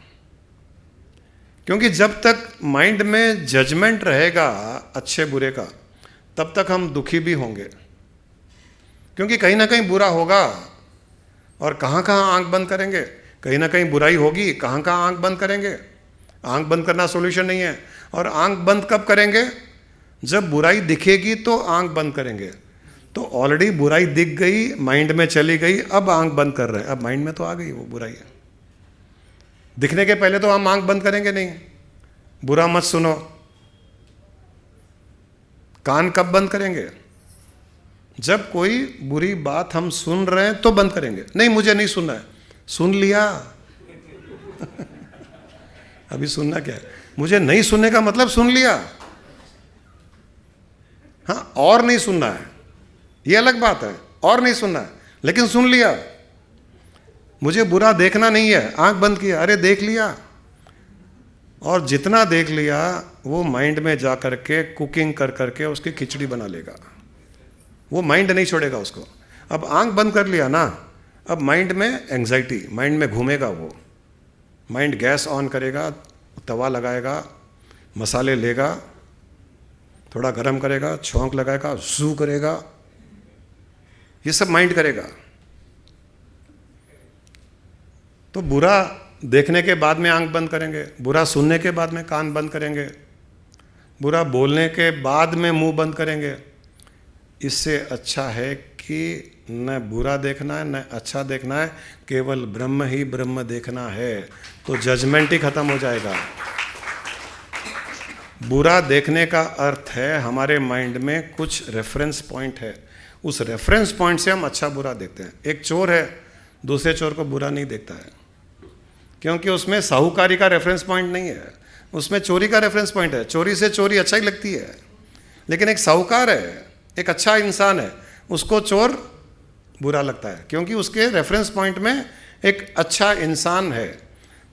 क्योंकि जब तक माइंड में जजमेंट रहेगा अच्छे बुरे का, तब तक हम दुखी भी होंगे, क्योंकि कहीं ना कहीं बुरा होगा। और कहाँ कहाँ आंख बंद करेंगे? कहीं ना कहीं बुराई होगी, कहाँ कहाँ आंख बंद करेंगे? आंख बंद करना सॉल्यूशन नहीं है। और आंख बंद कब करेंगे? जब बुराई दिखेगी तो आंख बंद करेंगे। तो ऑलरेडी बुराई दिख गई, माइंड में चली गई, अब आंख बंद कर रहे हैं। अब माइंड में तो आ गई वो बुराई है, दिखने के पहले तो हम आंख बंद करेंगे नहीं। बुरा मत सुनो। कान कब बंद करेंगे? जब कोई बुरी बात हम सुन रहे हैं तो बंद करेंगे। नहीं, मुझे नहीं सुनना है। सुन लिया अभी सुनना क्या है? मुझे नहीं सुनने का मतलब सुन लिया। हाँ, और नहीं सुनना है, ये अलग बात है। और नहीं सुनना है, लेकिन सुन लिया। मुझे बुरा देखना नहीं है, आंख बंद किया, अरे देख लिया। और जितना देख लिया वो माइंड में जा करके कुकिंग कर करके उसकी खिचड़ी बना लेगा। वो माइंड नहीं छोड़ेगा उसको। अब आंख बंद कर लिया ना, अब माइंड में एंजाइटी, माइंड में घूमेगा वो। माइंड गैस ऑन करेगा, तवा लगाएगा, मसाले लेगा, थोड़ा गरम करेगा, छौंक लगाएगा, जू करेगा, ये सब माइंड करेगा। तो बुरा देखने के बाद में आंख बंद करेंगे, बुरा सुनने के बाद में कान बंद करेंगे, बुरा बोलने के बाद में मुंह बंद करेंगे। इससे अच्छा है कि न बुरा देखना है न अच्छा देखना है, केवल ब्रह्म ही ब्रह्म देखना है, तो जजमेंट ही खत्म हो जाएगा। बुरा देखने का अर्थ है हमारे माइंड में कुछ रेफरेंस पॉइंट है, उस रेफरेंस पॉइंट से हम अच्छा बुरा देखते हैं। एक चोर है, दूसरे चोर को बुरा नहीं देखता है, क्योंकि उसमें साहूकारी का रेफरेंस पॉइंट नहीं है, उसमें चोरी का रेफरेंस पॉइंट है। चोरी से चोरी अच्छा ही लगती है, लेकिन एक साहूकार है, एक अच्छा इंसान है, उसको चोर बुरा लगता है, क्योंकि उसके रेफरेंस पॉइंट में एक अच्छा इंसान है,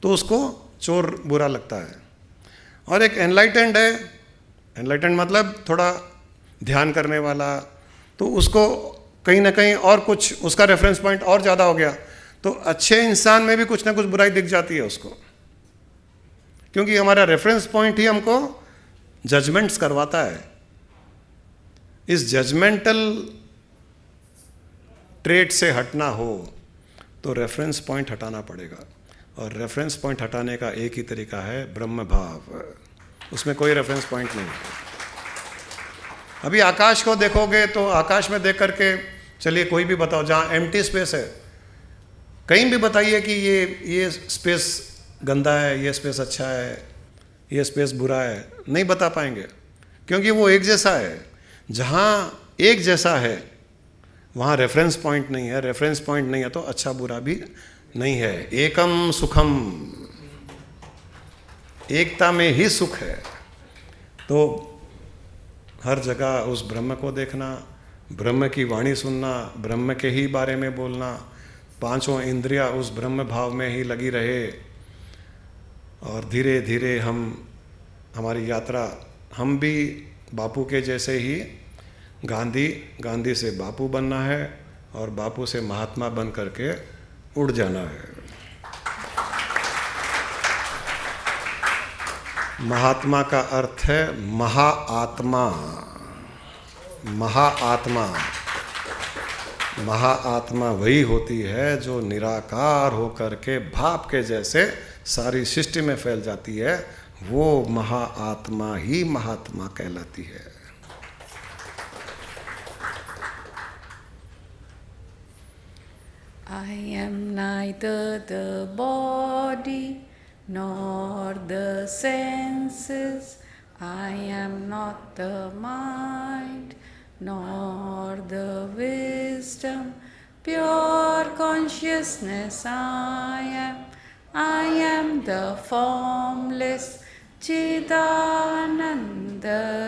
तो उसको चोर बुरा लगता है। और एक एनलाइटेंड है, एनलाइटेंड मतलब थोड़ा ध्यान करने वाला, तो उसको कहीं ना कहीं और कुछ उसका रेफरेंस पॉइंट और ज़्यादा हो गया, तो अच्छे इंसान में भी कुछ ना कुछ बुराई दिख जाती है उसको, क्योंकि हमारा रेफरेंस पॉइंट ही हमको जजमेंट्स करवाता है। इस जजमेंटल ट्रेट से हटना हो तो रेफरेंस पॉइंट हटाना पड़ेगा, और रेफरेंस पॉइंट हटाने का एक ही तरीका है, ब्रह्म भाव। उसमें कोई रेफरेंस पॉइंट नहीं है। अभी आकाश को देखोगे तो आकाश में देख करके, चलिए कोई भी बताओ जहाँ एम्प्टी स्पेस है, कहीं भी बताइए कि ये स्पेस गंदा है, ये स्पेस अच्छा है, ये स्पेस बुरा है, नहीं बता पाएंगे, क्योंकि वो एक जैसा है। जहाँ एक जैसा है वहाँ रेफरेंस पॉइंट नहीं है, रेफरेंस पॉइंट नहीं है तो अच्छा बुरा भी नहीं है। एकम सुखम, एकता में ही सुख है। तो हर जगह उस ब्रह्म को देखना, ब्रह्म की वाणी सुनना, ब्रह्म के ही बारे में बोलना, पांचों इंद्रियां उस ब्रह्म भाव में ही लगी रहे, और धीरे धीरे हमारी यात्रा, हम भी बापू के जैसे ही गांधी से बापू बनना है, और बापू से महात्मा बन करके उड़ जाना है। महात्मा का अर्थ है महाआत्मा। महाआत्मा, महाआत्मा वही होती है जो निराकार होकर के भाप के जैसे सारी सृष्टि में फैल जाती है, वो महाआत्मा ही महात्मा कहलाती है। I am neither the body nor the senses. I am not the mind nor the wisdom. Pure consciousness I am the formless Chidananda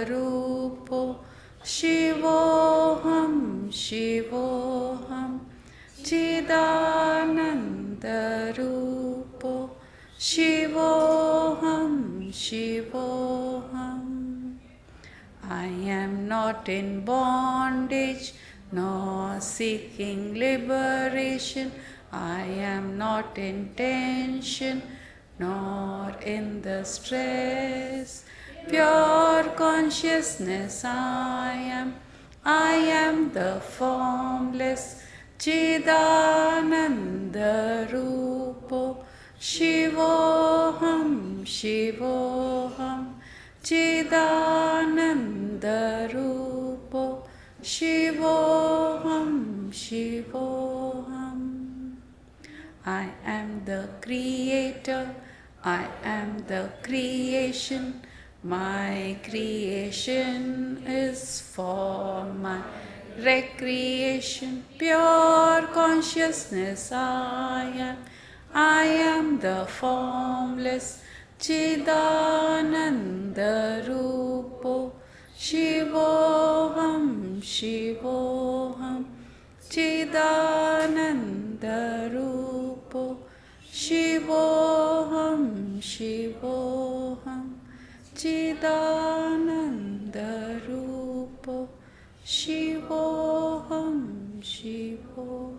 Rupo Shivoham Shivoham Chidananda Rupo Shivoham Shivoham. I am not in bondage nor seeking liberation. I am not in tension nor in the stress. Pure consciousness I am the formless Chidananda Rupo Shivoham Shivoham Chidananda Rupo Shivoham Shivoham. I am the creator, I am the creation. My creation is for my recreation. Pure consciousness I am the formless Chidananda Rupo Shivoham Shivoham Chidananda Rupo Shivoham Shivoham Chidananda Rupo Shivoham Shivoham.